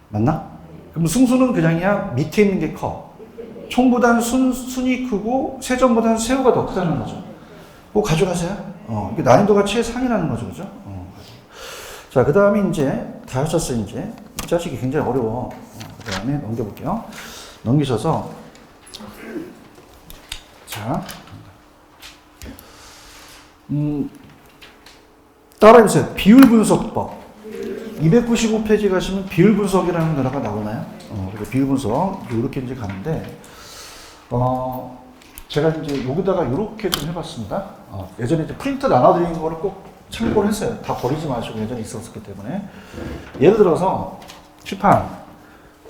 맞나? 그럼 승수는 그냥이야 밑에 있는 게 커. 총보다는 순이 크고 세점보다는 세후가 더 크다는 거죠. 그거 가져가세요. 이게 난이도가 최상이라는 거죠. 그죠? 자, 그 다음에 이제 다 하셨어요. 이제 이 자식이 굉장히 어려워. 그 다음에 넘겨볼게요. 넘기셔서 자, 따라해보세요. 비율 분석법. 295페이지 가시면 비율 분석이라는 단어가 나오나요? 그래서 비율 분석 이렇게 이제 가는데, 제가 이제 여기다가 이렇게 좀 해봤습니다. 예전에 이제 프린트 나눠드린 거를 꼭 참고를 했어요. 다 버리지 마시고 예전에 있었기 때문에. 예를 들어서 칠판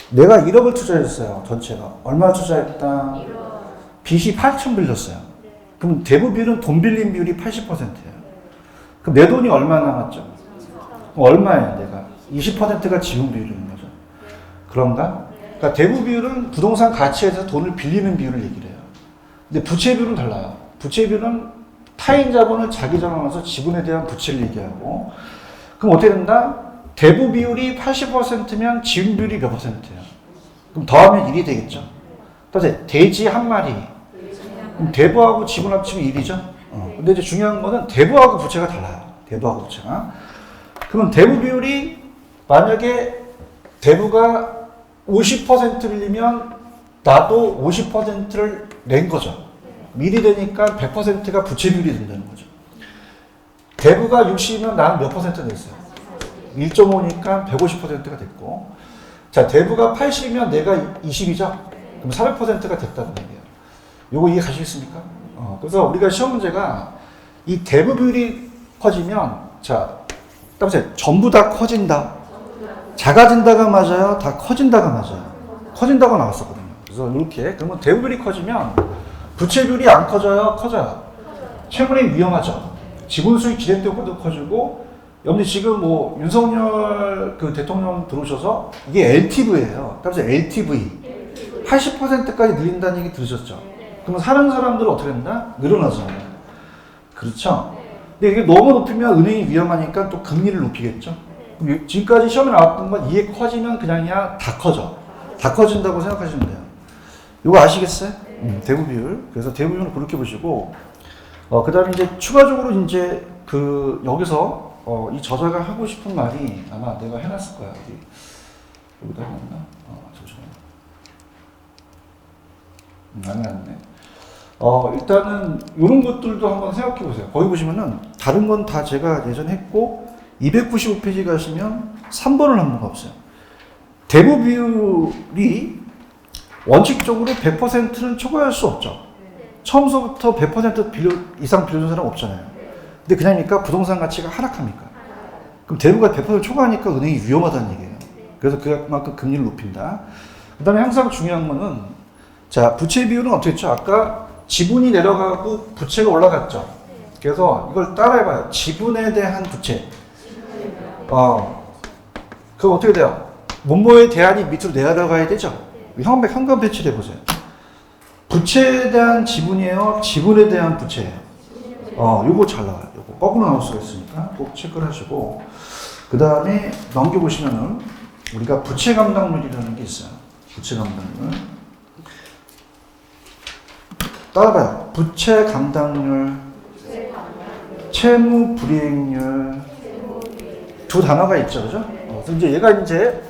내가 1억을 투자했어요. 전체가 얼마 투자했다? 빚이 8천 빌렸어요. 그럼 대부 비율은 돈 빌린 비율이 80%예요. 그럼 내 돈이 얼마 남았죠? 얼마예요, 내가? 20%가 지분 비율인 거죠. 그런가? 그러니까 대부 비율은 부동산 가치에서 돈을 빌리는 비율을 얘기를 해요. 근데 부채 비율은 달라요. 부채 비율은 타인 자본을 자기 자본하면서 지분에 대한 부채를 얘기하고, 그럼 어떻게 된다? 대부 비율이 80%면 지분 비율이 몇 %예요? 그럼 더하면 1이 되겠죠? 따라서 돼지 한 마리. 그럼 대부하고 지분 합치면 1이죠? 근데 이제 중요한 거는 대부하고 부채가 달라요. 대부하고 부채가. 그러면 대부 비율이 만약에 대부가 50% 빌리면 나도 50%를 낸 거죠. 미리 되니까 100%가 부채 비율이 된다는 거죠. 대부가 60이면 나는 몇 퍼센트 냈어요? 1.5니까 150%가 됐고, 자, 대부가 80이면 내가 20이죠? 그럼 400%가 됐다는 얘기예요. 요거 이해 가시겠습니까? 그래서 우리가 시험 문제가 이 대부 비율이 커지면, 자, 따라서 전부 다 커진다. 작아진다가 맞아요? 다 커진다가 맞아요? 커진다고 나왔었거든요. 그래서 이렇게, 그러면 대부 비율이 커지면 부채 비율이 안 커져요? 커져요. 최근에 위험하죠. 지분 수익 기대 때도 커지고, 여러분들 지금 뭐 윤석열 그 대통령 들어오셔서 이게 LTV예요. 따라서 LTV 80%까지 늘린다는 얘기 들으셨죠? 그러면 사는 사람들은 어떻게 된다? 늘어나잖아요. 그렇죠? 근데 이게 너무 높이면 은행이 위험하니까 또 금리를 높이겠죠? 그럼 지금까지 시험에 나왔던 건 이게 커지면 그냥이야 다 커져. 다 커진다고 생각하시면 돼요. 이거 아시겠어요? 대부 비율. 그래서 대부 비율은 그렇게 보시고, 그 다음에 이제 추가적으로 이제 그 여기서 이 저자가 하고 싶은 말이 아마 내가 해놨을 거야. 여기다 해놨나? 잠시만요. 안 해놨네. 일단은 이런 것들도 한번 생각해 보세요. 거기 보시면은 다른 건 다 제가 예전에 했고 295페이지 가시면 3번을 한번 가보세요. 대부 비율이 원칙적으로 100%는 초과할 수 없죠. 처음서부터 100% 이상 빌려준 사람 없잖아요. 근데 그냥니까 부동산 가치가 하락합니까? 그럼 대부가 100% 초과하니까 은행이 위험하다는 얘기예요. 그래서 그만큼 금리를 높인다. 그 다음에 항상 중요한 거는 자, 부채 비율은 어떻게 했죠? 아까 지분이 내려가고 부채가 올라갔죠. 그래서 이걸 따라해봐요. 지분에 대한 부채. 그거 어떻게 돼요? 뭐뭐에 대한이 밑으로 내려가야 되죠. 현관 배치를 해보세요. 부채에 대한 지분이에요? 지분에 대한 부채예요? 요거 잘 나와요. 요거 거꾸로 나올 수가 있으니까 꼭 체크를 하시고, 그 다음에 넘겨보시면은 우리가 부채 감당률이라는 게 있어요. 부채 감당률. 따라봐요. 부채 감당률, 채무 불이행률, 두 단어가 있죠, 그죠? 그래서 이제 얘가 이제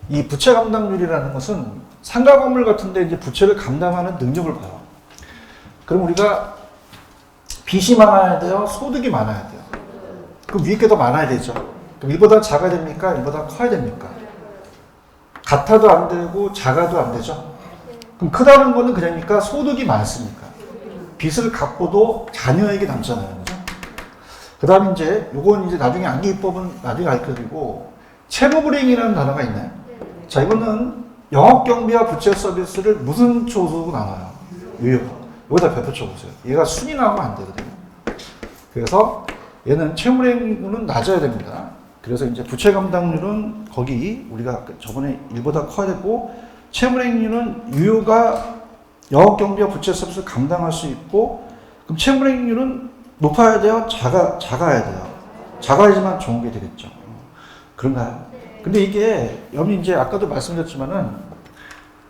이 부채 감당률이라는 것은 상가 건물 같은데 이제 부채를 감당하는 능력을 봐요. 그럼 우리가 빚이 많아야 돼요? 소득이 많아야 돼요? 그럼 위에 게 더 많아야 되죠. 그럼 1보다 작아야 됩니까? 1보다 커야 됩니까? 같아도 안 되고 작아도 안 되죠. 그럼 크다는 거는 그러니까 소득이 많습니까? 빚을 갚고도 자녀에게 남잖아요. 그죠? 그 다음에 이제 요건 이제 나중에 암기법은 나중에 알려드리고, 채무불이행이라는 단어가 있나요? 자, 이거는 영업경비와 부채 서비스를 무슨 조수로 나눠요? 유효. 여기다 별표 쳐보세요. 얘가 순이 나오면 안 되거든요. 그래서 얘는 채무불이행률은 낮아야 됩니다. 그래서 이제 부채 감당률은 거기 우리가 저번에 1보다 커야 되고, 채무불이행률은 유효가 영업경비와 부채 서비스를 감당할 수 있고, 그럼 채무불이행률은 높아야 돼요? 작아야 돼요? 작아야지만 좋은 게 되겠죠. 그런가요? 근데 이게 여러분 이제 아까도 말씀드렸지만은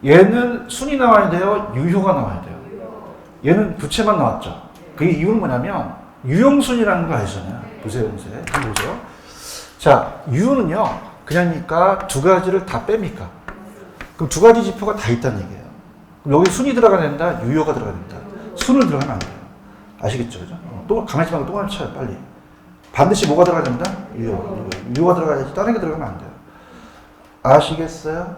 얘는 순이 나와야 돼요? 유효가 나와야 돼요? 얘는 부채만 나왔죠. 그 이유는 뭐냐면 유용순이라는 거 아시잖아요. 보세요, 보세요. 한번 보세요. 자, 유효는요, 그냥니까 두 가지를 다 뺍니까? 그럼 두 가지 지표가 다 있다는 얘기예요. 그럼 여기 순이 들어가야 된다, 유효가 들어가야 된다. 순을 들어가면 안 돼요. 아시겠죠? 그죠? 또 가만히 있지 말고 또 쳐요, 빨리. 반드시 뭐가 들어가야 된다? 유효가 들어가야지. 다른 게 들어가면 안 돼요. 아시겠어요?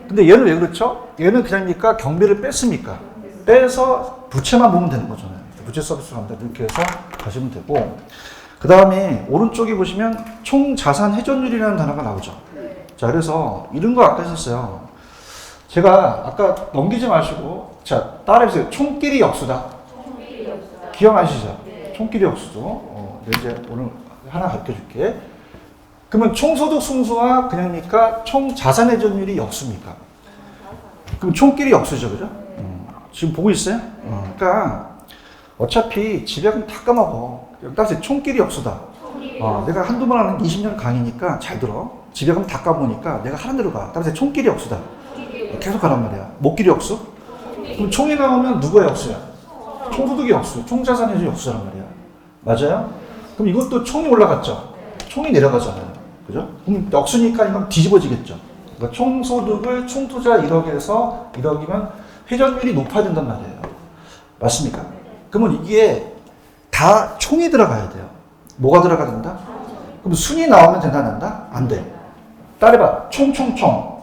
근데 얘는 왜 그렇죠? 얘는 그냥니까 경비를 뺐습니까? 빼서 부채만 보면 되는 거잖아요. 부채 서비스 간다. 이렇게 해서 가시면 되고, 그 다음에 오른쪽에 보시면 총 자산 회전율이라는 단어가 나오죠. 자, 그래서 이런 거 아까 했었어요. 제가 아까 넘기지 마시고, 자, 따라해보세요. 총끼리 역수다. 기억나시죠? 총끼리 역수도. 이제 오늘 하나 가르쳐 줄게. 그러면 총소득 승수와 그냥니까 총 자산 회전율이 역수입니까? 그럼 총끼리 역수죠, 그죠? 지금 보고 있어요? 그러니까 어차피 집약은 다 까먹어. 따라서 총끼리 역수다. 내가 한두 번 하는 20년 강의니까 잘 들어. 집약은 다 까먹으니까 내가 하는 대로 가. 따라서 총끼리 역수다. 계속 가란 말이야. 목끼리 역수? 그럼 총이 나오면 누가 역수야? 총소득이 역수, 총자산 회전이 역수란 말이야. 맞아요? 그럼 이것도 총이 올라갔죠? 총이 내려가잖아요. 그죠? 그럼 역수니까 이건 뒤집어지겠죠. 그러니까 총소득을 총투자 1억에서 1억이면 회전율이 높아야 된단 말이에요. 맞습니까? 그러면 이게 다 총이 들어가야 돼요. 뭐가 들어가야 된다? 그럼 순이 나오면 된다, 안 된다? 안 돼. 따라해봐. 총총총.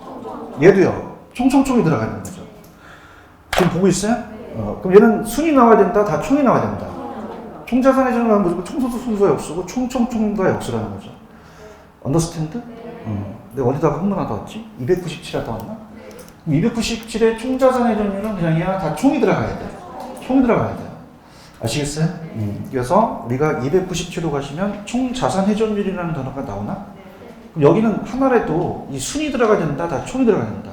얘도요. 총총총이 들어가야 되는 거죠. 지금 보고 있어요? 그럼 얘는 순이 나와야 된다, 다 총이 나와야 된다. 총자산의 전환은 무조건 총소득 순수가 역수고 총총총과 역수라는 거죠. 언더스탠드? 내가 어디다가 흥분하다 왔지? 297하다 왔나? 297의 총자산 회전율은 그냥이야 다 총이 들어가야 돼. 총이 들어가야 돼요. 아시겠어요? 그래서 우리가 297로 가시면 총자산 회전율이라는 단어가 나오나? 그럼 여기는 하나라도 이 순이 들어가야 된다, 다 총이 들어가야 된다.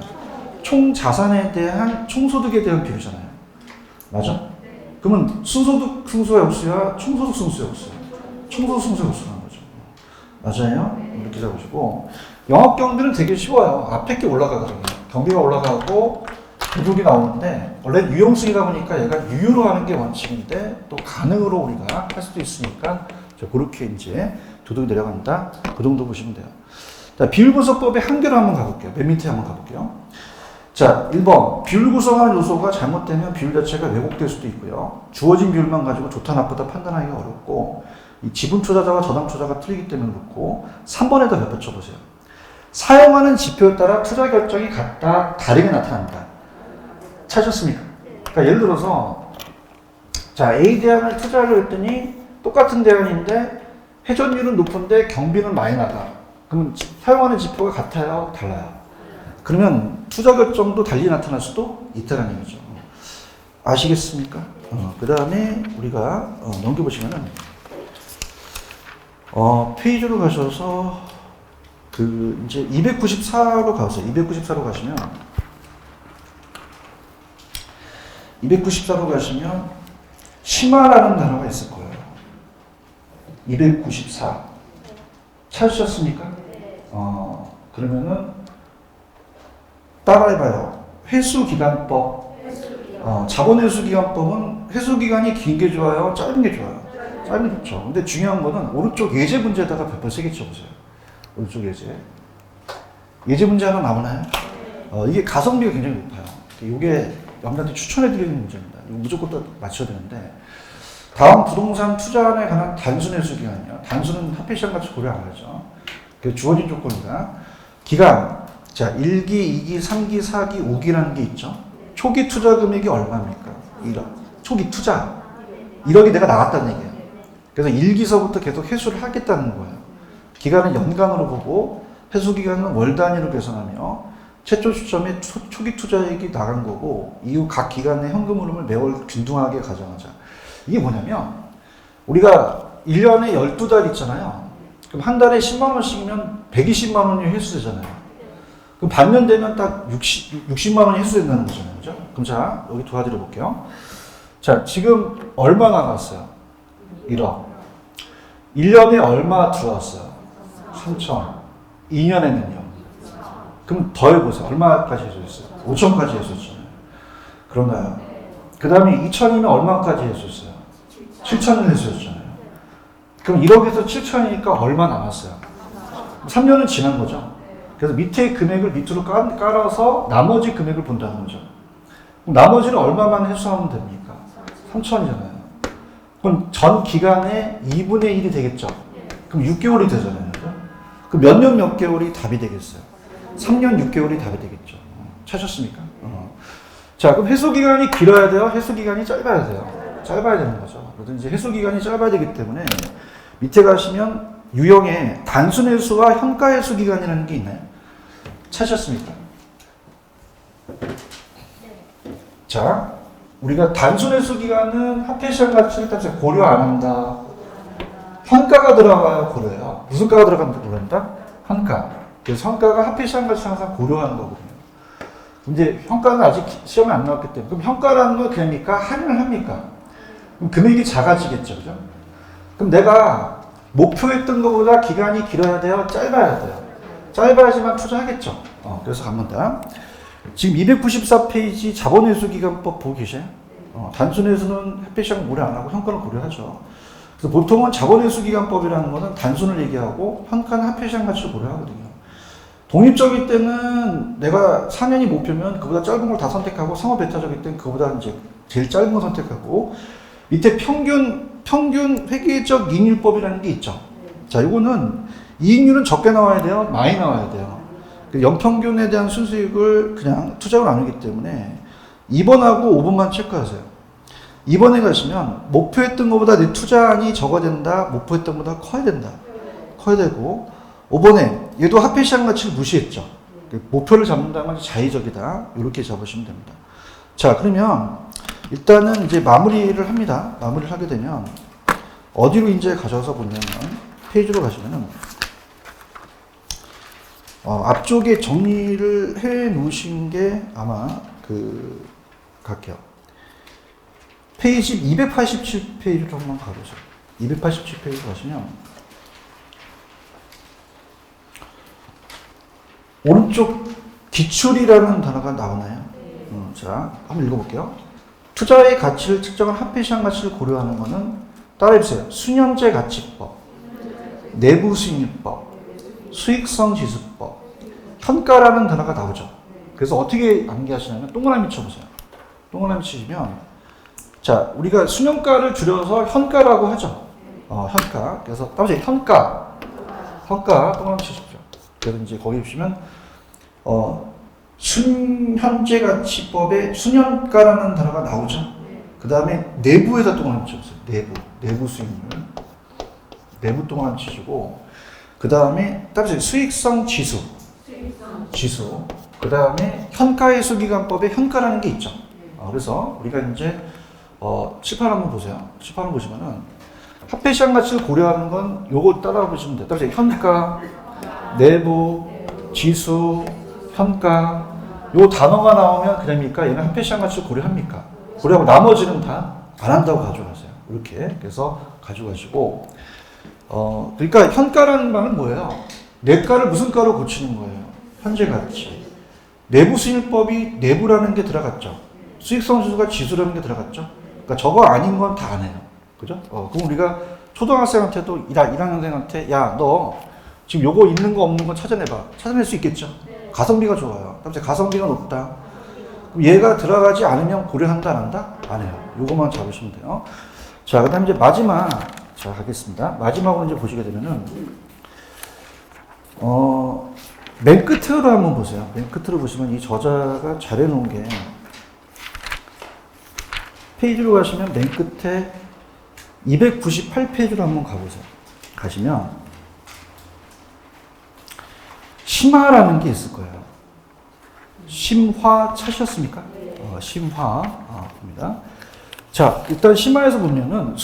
총자산에 대한 총소득에 대한 비율이잖아요. 맞아? 그러면 순소득 승수가 역수야, 총소득 승수가 역수야. 총소득 승수가 역수라는 거죠. 맞아요? 이렇게 잡으시고, 영업경비는 되게 쉬워요. 앞에 게 올라가거든요. 경비가 올라가고 도둑이 나오는데, 원래 유용수이다 보니까 얘가 유효로 하는 게 원칙인데 또 가능으로 우리가 할 수도 있으니까 그렇게 이제 도둑이 내려간다. 그 정도 보시면 돼요. 자, 비율구성법의 한계로 한번 가볼게요. 맨 밑에 한번 가볼게요. 자, 1번. 비율 구성하는 요소가 잘못되면 비율 자체가 왜곡될 수도 있고요. 주어진 비율만 가지고 좋다 나쁘다 판단하기가 어렵고, 이 지분 투자자와 저당 투자가 틀리기 때문에 그렇고, 3번에다 몇 번 쳐보세요. 사용하는 지표에 따라 투자 결정이 같다, 다르게 나타난다. 찾으셨습니까? 그러니까 예를 들어서, 자, A 대안을 투자하려고 했더니 똑같은 대안인데 회전율은 높은데 경비는 많이 나가. 그러면 사용하는 지표가 같아요, 달라요? 그러면 투자 결정도 달리 나타날 수도 있다는 얘기죠. 아시겠습니까? 그 다음에 우리가 넘겨보시면은 페이지로 가셔서 이제 294로 가세요. 294로 가시면 294로 가시면 심화라는 단어가 있을 거예요. 294 찾으셨습니까? 그러면은 따라해봐요. 회수기간법. 자본회수기간법은 회수기간이 긴 게 좋아요? 짧은 게 좋아요? 짧은 게 좋죠. 근데 중요한 거는 오른쪽 예제 문제에다가 몇 번 세게 쳐보세요. 오른쪽 예제. 예제 문제 하나 나오나요? 이게 가성비가 굉장히 높아요. 이게 여러분들한테 추천해드리는 문제입니다. 이거 무조건 또 맞춰야 되는데, 다음 부동산 투자안에 관한 단순 회수기간이요. 단순은 합의시장 같이 고려 안 하죠. 그 주어진 조건이다. 기간. 자, 1기, 2기, 3기, 4기, 5기라는 게 있죠. 초기 투자 금액이 얼마입니까? 1억. 초기 투자. 1억이 내가 나갔다는 얘기예요. 그래서 1기서부터 계속 회수를 하겠다는 거예요. 기간은 연간으로 보고 회수 기간은 월 단위로 계산하며 최초 시점에 초기 투자액이 나간 거고 이후 각 기간의 현금 흐름을 매월 균등하게 가정하자. 이게 뭐냐면 우리가 1년에 12달 있잖아요. 그럼 한 달에 10만 원씩이면 120만 원이 회수되잖아요. 그럼 반년 되면 딱 60만 원이 회수된다는 거잖아요. 그죠? 그럼 자, 여기 도와드려 볼게요. 자, 지금 얼마 나갔어요? 1억. 1년에 얼마 들어왔어요? 3천. 2년에는요? 그럼 더해보세요. 얼마까지 해줬어요? 5천까지 해줬잖아요. 그런가요? 그 다음에 2천이면 얼마까지 해줬어요? 7천을 해줬잖아요. 그럼 1억에서 7천이니까 얼마 남았어요? 3년은 지난 거죠. 그래서 밑에 금액을 밑으로 깔아서 나머지 금액을 본다는 거죠. 그럼 나머지는 얼마만 회수하면 됩니까? 3천이잖아요. 그럼 전 기간의 2분의 1이 되겠죠. 그럼 6개월이 되잖아요. 그럼 몇 년 몇 개월이 답이 되겠어요? 3년 6개월이 답이 되겠죠. 찾으셨습니까? 자, 그럼 회수기간이 길어야 돼요? 회수기간이 짧아야 돼요? 짧아야 되는 거죠. 그래서 이제 회수기간이 짧아야 되기 때문에 밑에 가시면 유형에 단순 회수와 현가 회수 기간이라는 게 있나요? 찾으셨습니까? 자, 우리가 단순 회수 기간은 합계시장 가치를 따라서 고려 안 한다. 현가가 들어가요, 고려해요? 무슨 가가 들어가면 고려한다? 현가. 그래서 현가가 합계시장 가치를 항상 고려하는 거거든요. 이제 현가는 아직 시험에 안 나왔기 때문에 그럼 현가라는 건 그냥입니까? 할인을 합니까? 그럼 금액이 작아지겠죠, 그죠? 그럼 내가 목표했던 것보다 기간이 길어야 돼요? 짧아야 돼요? 짧아야지만 투자하겠죠. 그래서 갑니다. 지금 294페이지 자본회수기간법 보고 계세요? 단순회수는 햇빛시장 고려 안 하고 현가를 고려하죠. 그래서 보통은 자본회수기간법이라는 거는 단순을 얘기하고 현가는 햇빛시장 가치를 고려하거든요. 독립적일 때는 내가 4년이 목표면 그보다 짧은 걸 다 선택하고 상호배타적일 때는 그보다 이제 제일 짧은 거 선택하고 밑에 평균 회계적 이익률법이라는 게 있죠. 자, 이거는 이익률은 적게 나와야 돼요? 많이 나와야 돼요? 연평균에 대한 순수익을 그냥 투자로 나누기 때문에 2번하고 5번만 체크하세요. 2번에 가시면 목표했던 것보다 내 투자안이 적어진다, 목표했던 것보다 커야 된다. 커야 되고 5번에 얘도 합계시장 가치를 무시했죠. 목표를 잡는다는 건 자의적이다. 이렇게 잡으시면 됩니다. 자, 그러면 일단은 이제 마무리를 합니다. 마무리를 하게 되면 어디로 이제 가져와서 보냐면 페이지로 가시면은 앞쪽에 정리를 해 놓으신 게 아마 갈게요. 페이지 287페이지로 한번 가보세요. 287페이지 가시면 오른쪽 기출이라는 단어가 나오나요? 자, 한번 읽어볼게요. 투자의 가치를 측정한 합계시장 가치를 고려하는 것은 따라해주세요. 수년제 가치법, 내부 수익률법, 수익성 지수법. 현가라는 단어가 나오죠. 그래서 어떻게 암기하시냐면 동그라미 쳐보세요. 동그라미 치시면 자, 우리가 순현가를 줄여서 현가라고 하죠. 현가. 그래서 따라서 현가 동그라미 치십시오. 그래서 이제 거기 보시면 순현재가치법에 순현가라는 단어가 나오죠. 그 다음에 내부에다 동그라미 쳐보세요. 내부 수익률. 내부 동그라미 치시고 그 다음에 따라서 수익성 지수. 그 다음에 현가회수기간법에 현가라는 게 있죠. 그래서 우리가 이제 칠판 한번 보세요. 칠판 보시면은 화폐시장 가치를 고려하는 건 요거 따라 보시면 돼요. 따라서 현가, 내부, 지수, 현가 요 단어가 나오면 그냥입니까? 얘는 화폐시장 가치를 고려합니까? 고려하고 나머지는 다 안 한다고 가져가세요. 이렇게 그래서 가져가시고 그러니까 현가라는 말은 뭐예요? 내가를 무슨 가로 고치는 거예요? 현재 가치. 내부 수익법이 내부라는 게 들어갔죠. 수익성 지수가 지수라는 게 들어갔죠. 그러니까 저거 아닌 건 다 안 해요. 그죠? 그럼 우리가 초등학생한테도 1학년생한테 야, 너 지금 요거 있는 거 없는 거 찾아내봐. 찾아낼 수 있겠죠? 가성비가 좋아요. 그럼 가성비가 높다. 그럼 얘가 들어가지 않으면 고려한다, 안 한다? 안 해요. 요거만 잡으시면 돼요. 자, 그 다음 이제 마지막. 자, 하겠습니다. 마지막으로 이제 보시게 되면은, 맨 끝으로 한번 보세요. 맨 끝으로 보시면 이 저자가 잘 해놓은 게, 페이지로 가시면 맨 끝에 298페이지로 한번 가보세요. 가시면, 심화라는 게 있을 거예요. 심화 찾으셨습니까? 심화. 봅니다. 자, 일단 심화에서 보면은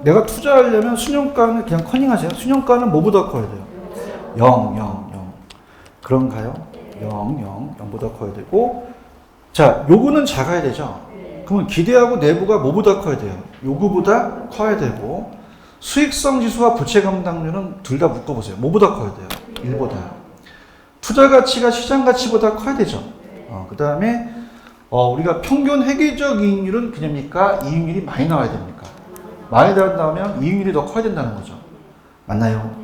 내가 투자하려면 순현가는 그냥 커닝하세요. 순현가는 뭐보다 커야 돼요? 0. 그런가요? 0보다 커야 되고, 자, 요거는 작아야 되죠? 그러면 기대하고 내부가 뭐보다 커야 돼요? 요거보다 커야 되고, 수익성 지수와 부채 감당률은 둘 다 묶어보세요. 뭐보다 커야 돼요? 1보다. 투자 가치가 시장 가치보다 커야 되죠. 그 다음에, 우리가 평균 회계적 이익률은 그냥입니까? 이익률이 많이 나와야 됩니까? 많이 나온다면 이익률이 더 커야 된다는 거죠. 맞나요?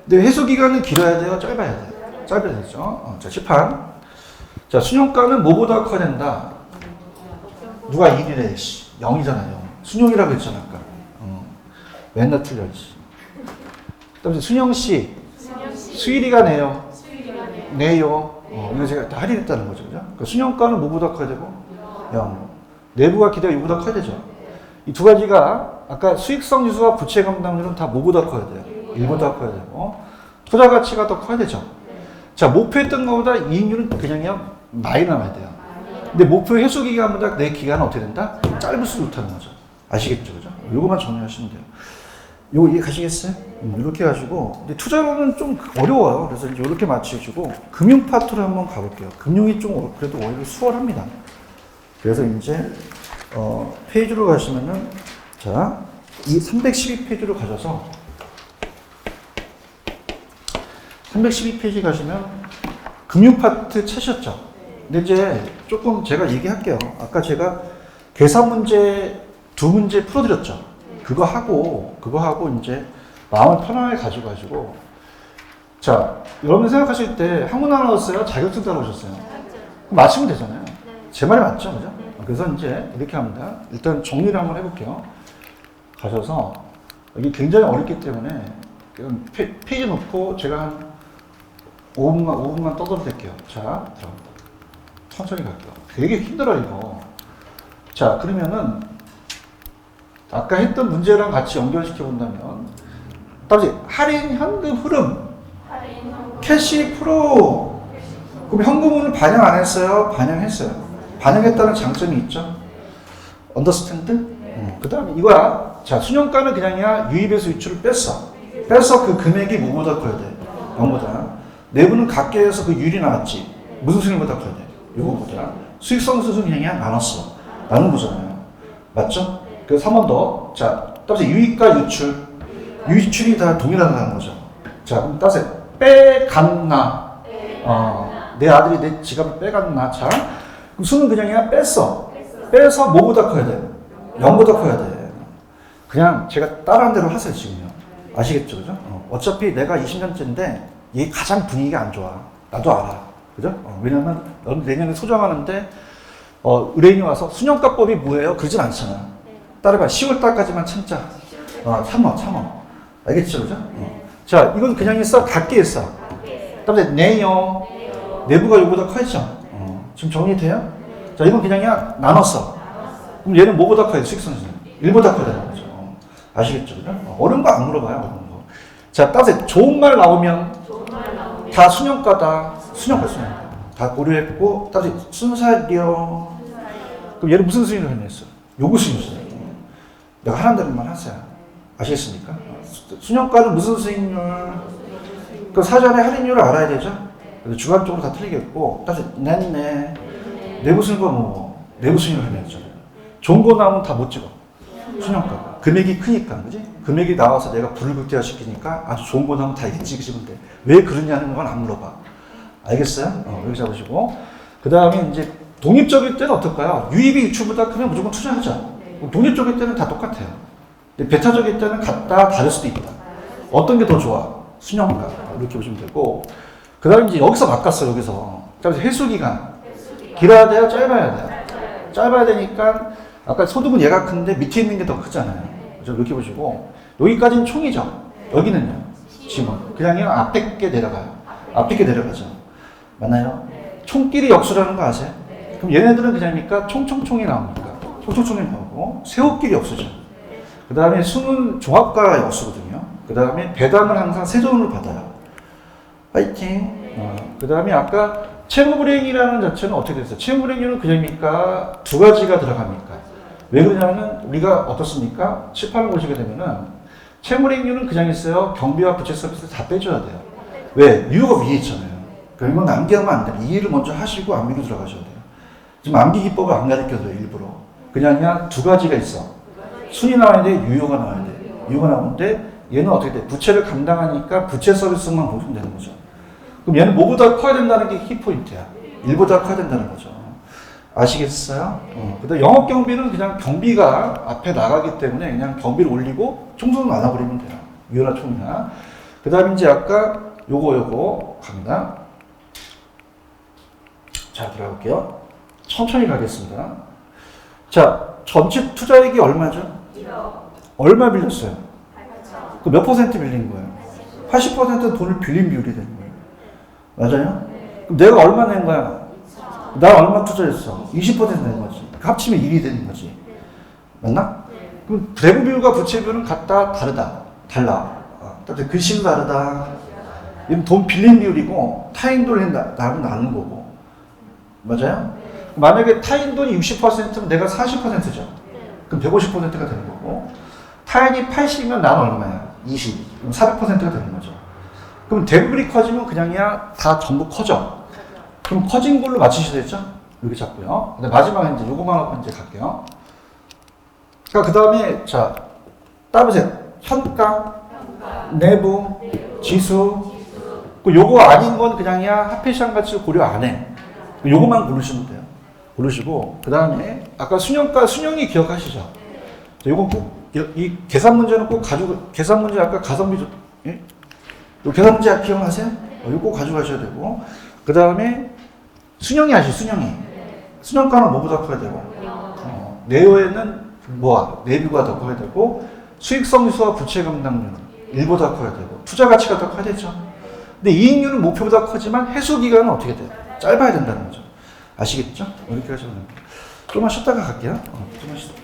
근데 회수 기간은 길어야 돼요? 짧아야 돼요? 짧아야 되죠. 자, 칠판. 자, 순현가는 뭐보다 커야 된다? 누가 1이래? 0이잖아요. 순영이라고 했잖아, 아까. 맨날 틀렸지. 그다음에 순영씨. 수일이가 내요. 내요. 이거 제가 다 할인했다는 거죠. 그죠? 그러니까 순영가는 뭐보다 커야 되고? 0. 내부가 기대가 6보다 커야 되죠. 이 두 가지가 아까 수익성 지수와 부채 감당률은 다 뭐보다 커야 돼요? 1보다 커야 되고 투자 가치가 더 커야 되죠. 자, 목표했던 것보다 이익률은 그냥요 많이 남아야 돼요. 근데 목표 회수 기간보다 내 기간은 어떻게 된다? 짧을수록 좋다는 거죠. 아시겠죠? 그죠? 요거만 정리하시면 돼요. 요거 이해 가시겠어요? 이렇게 가지고 근데 투자로는 좀 어려워요. 그래서 이제 이렇게 맞추시고 금융 파트로 한번 가볼게요. 금융이 좀 그래도 오히려 수월합니다. 그래서 이제 페이지로 가시면은 자, 이 312페이지로 가셔서 312페이지 가시면 금융 파트 찾으셨죠? 근데 이제 조금 제가 얘기할게요. 아까 제가 계산 문제 2문제 풀어드렸죠? 그거 하고 이제 마음을 편하게 가지고 자, 여러분 생각하실 때 학문화 나왔어요? 자격증 따라오셨어요? 그럼 맞추면 되잖아요. 제 말이 맞죠? 그죠? 그래서 이제 이렇게 합니다. 일단 정리를 한번 해볼게요. 가셔서 여기 굉장히 어렵기 때문에 페이지 놓고 제가 한 5분만 떠들어도 될게요. 자, 들어갑니다. 천천히 갈게요. 되게 힘들어요, 이거. 자, 그러면은 아까 했던 문제랑 같이 연결시켜 본다면 다시 할인 현금 흐름 캐시 프로 그럼 현금흐름 반영 안 했어요? 반영했어요. 반영했다는 장점이 있죠. 언더스탠드? 그 다음에 이거야. 자, 순현가는 그냥이야. 유입에서 유출을 뺐어. 그 금액이 뭐보다 커야 돼? 0보다. 내부는 각계에서 그 율이 나왔지. 무슨 수익보다 커야 돼? 요거보다. 수익성 수준 그냥이야. 나눈 거잖아요. 맞죠? 그래서 한 번 더. 자, 따라서 유입과 유출. 유출이 다 동일하다는 거죠. 자, 그럼 따라서 빼갔나? 내 아들이 내 지갑을 빼갔나? 자, 그럼 수는 그냥이야. 빼서 뭐보다 커야 돼? 0보다 커야 돼. 그냥 제가 따라한 대로 하세요, 지금요. 아시겠죠? 그죠? 어차피 내가 20년째인데 이게 가장 분위기가 안 좋아. 나도 알아. 그죠? 왜냐면 너는 내년에 소정하는데 의뢰인이 와서 수년가법이 뭐예요? 그러진 않잖아. 따라봐. 10월달까지만 참자. 참어. 알겠죠? 그죠? 자, 이건 그냥 했어? 같게 했어? 그다음에 내요. 내부가 요보다 커있죠? 지금 정리돼요? 자, 이건 그냥이야 나눴어. 그럼 얘는 뭐보다 커요? 수익성에서는 1보다 커야 되는 거죠. 아시겠죠? 그죠? 어려운 거 안 물어봐요. 어려운 거. 자, 따라서 좋은 말 나오면 다 수년가다. 수년가. 다 고려했고, 따라서 순살이요. 그럼 얘는 무슨 수익을 했어? 요구 수익이었어요. 내가 하라는 대로만 하세요. 아시겠습니까? 수년가는 무슨 수익률? 그 사전에 할인율을 알아야 되죠? 주관적으로 다 틀리겠고, 따라서 냈네. 내부 수익은 뭐, 내부 수익을 하면 되잖아요. 좋은 거 나오면 다 못 찍어. 수년가. 금액이 크니까, 그지? 금액이 나와서 내가 불을 극대화시키니까 아주 좋은 거 나오면 다 이렇게 찍으시면 돼. 왜 그러냐는 건 안 물어봐. 알겠어요? 여기 잡으시고. 그 다음에 이제 독립적일 때는 어떨까요? 유입이 유출보다 크면 무조건 투자하죠. 독립적일 때는 다 똑같아요. 근데 배타적일 때는 같다, 다를 수도 있다. 어떤 게 더 좋아? 수년가. 이렇게 보시면 되고. 그 다음에 이제 여기서 바꿨어, 여기서. 그래서 해수기간. 길어야 돼요? 짧아야 돼요? 짧아야 되니까, 아까 소득은 얘가 큰데 밑에 있는 게 더 크잖아요. 그래서 이렇게 보시고, 여기까지는 총이죠. 여기는요, 지문. 그냥요, 앞에 게 내려가요. 앞에 게 내려가죠. 맞나요? 총끼리 역수라는 거 아세요? 그럼 얘네들은 그냥입니까? 총총총이 나옵니까? 총총총이 나오고, 세호끼리 역수죠. 그 다음에 수는 종합과 역수거든요. 그 다음에 배당을 항상 세전으로 받아요. 파이팅. 그 다음에 아까 채무불이행이라는 자체는 어떻게 됐어요? 채무불이행률은 그냥입니까? 두 가지가 들어갑니까? 왜 그러냐면 우리가 어떻습니까? 7, 8을 보시게 되면은 채무불이행률은 그냥 있어요. 경비와 부채 서비스 다 빼줘야 돼요. 왜? 유효가 위에 있잖아요. 그러면 암기하면 안 돼요. 이해를 먼저 하시고 암기로 들어가셔야 돼요. 지금 암기 기법을 안 가르쳐줘요. 일부러. 그냥 두 가지가 있어. 순이 나와야 돼. 유효가 나와야 돼. 유효가 나오는데 얘는 어떻게 돼? 부채를 감당하니까 부채 서비스만 보시면 되는 거죠. 그럼 얘는 뭐보다 커야 된다는 게 키포인트야. 1보다 커야 된다는 거죠. 아시겠어요? 근데 영업 경비는 그냥 경비가 앞에 나가기 때문에 그냥 경비를 올리고 총수는 나눠버리면 돼요. 유효나 총이나. 그 다음에 이제 아까 요거 갑니다. 자, 들어갈게요. 천천히 가겠습니다. 자, 전체 투자액이 얼마죠? 1억. 얼마 빌렸어요? 그 몇 퍼센트 빌린 거예요? 80%는 돈을 빌린 비율이 되는 거예요. 맞아요? 그럼 내가 얼마 낸 거야? 나 얼마 투자했어? 20%낸 거지. 합치면 1이 되는 거지. 맞나? 그럼 대부 비율과 부채 비율은 같다, 다르다. 달라. 글씨도 다르다. 이건 돈 빌린 비율이고 타인 돈이 나는 나는 거고. 맞아요? 만약에 타인 돈이 60%면 내가 40%죠. 그럼 150%가 되는 거고. 타인이 80이면 나는 얼마야? 20. 그럼 400%가 되는 거죠. 그럼 대부분이 커지면 그냥이야 다 전부 커져. 그럼 커진 걸로 맞추시겠죠? 이렇게 잡고요. 근데 마지막에 이제 요거만 하고 이제 갈게요. 그 다음에 자 따보세요. 현가, 내부, 지수. 요거 아닌 건 그냥이야 합해시장 가치를 고려 안 해. 요거만 고르시면 돼요. 고르시고 그 다음에 아까 수령가 수령이 기억하시죠? 요건 꼭 이 계산 문제는 꼭 가지고 계산 문제 아까 가성비 예? 요 계산 문제 기억하세요? 이거 꼭 가져가셔야 되고 그 다음에 수령이 아시죠? 수령이 수령가는 뭐보다 커야 되고 내요에는 뭐야? 내비가 더 커야 되고 수익성수와 부채 감당률은 1보다 커야 되고 투자 가치가 더 커야 되죠. 근데 이익률은 목표보다 크지만 해수 기간은 어떻게 돼요? 짧아야 된다는 거죠. 아시겠죠? 이렇게 하시면 됩니다. 좀만 쉬었다가 갈게요. 좀만 쉬었다.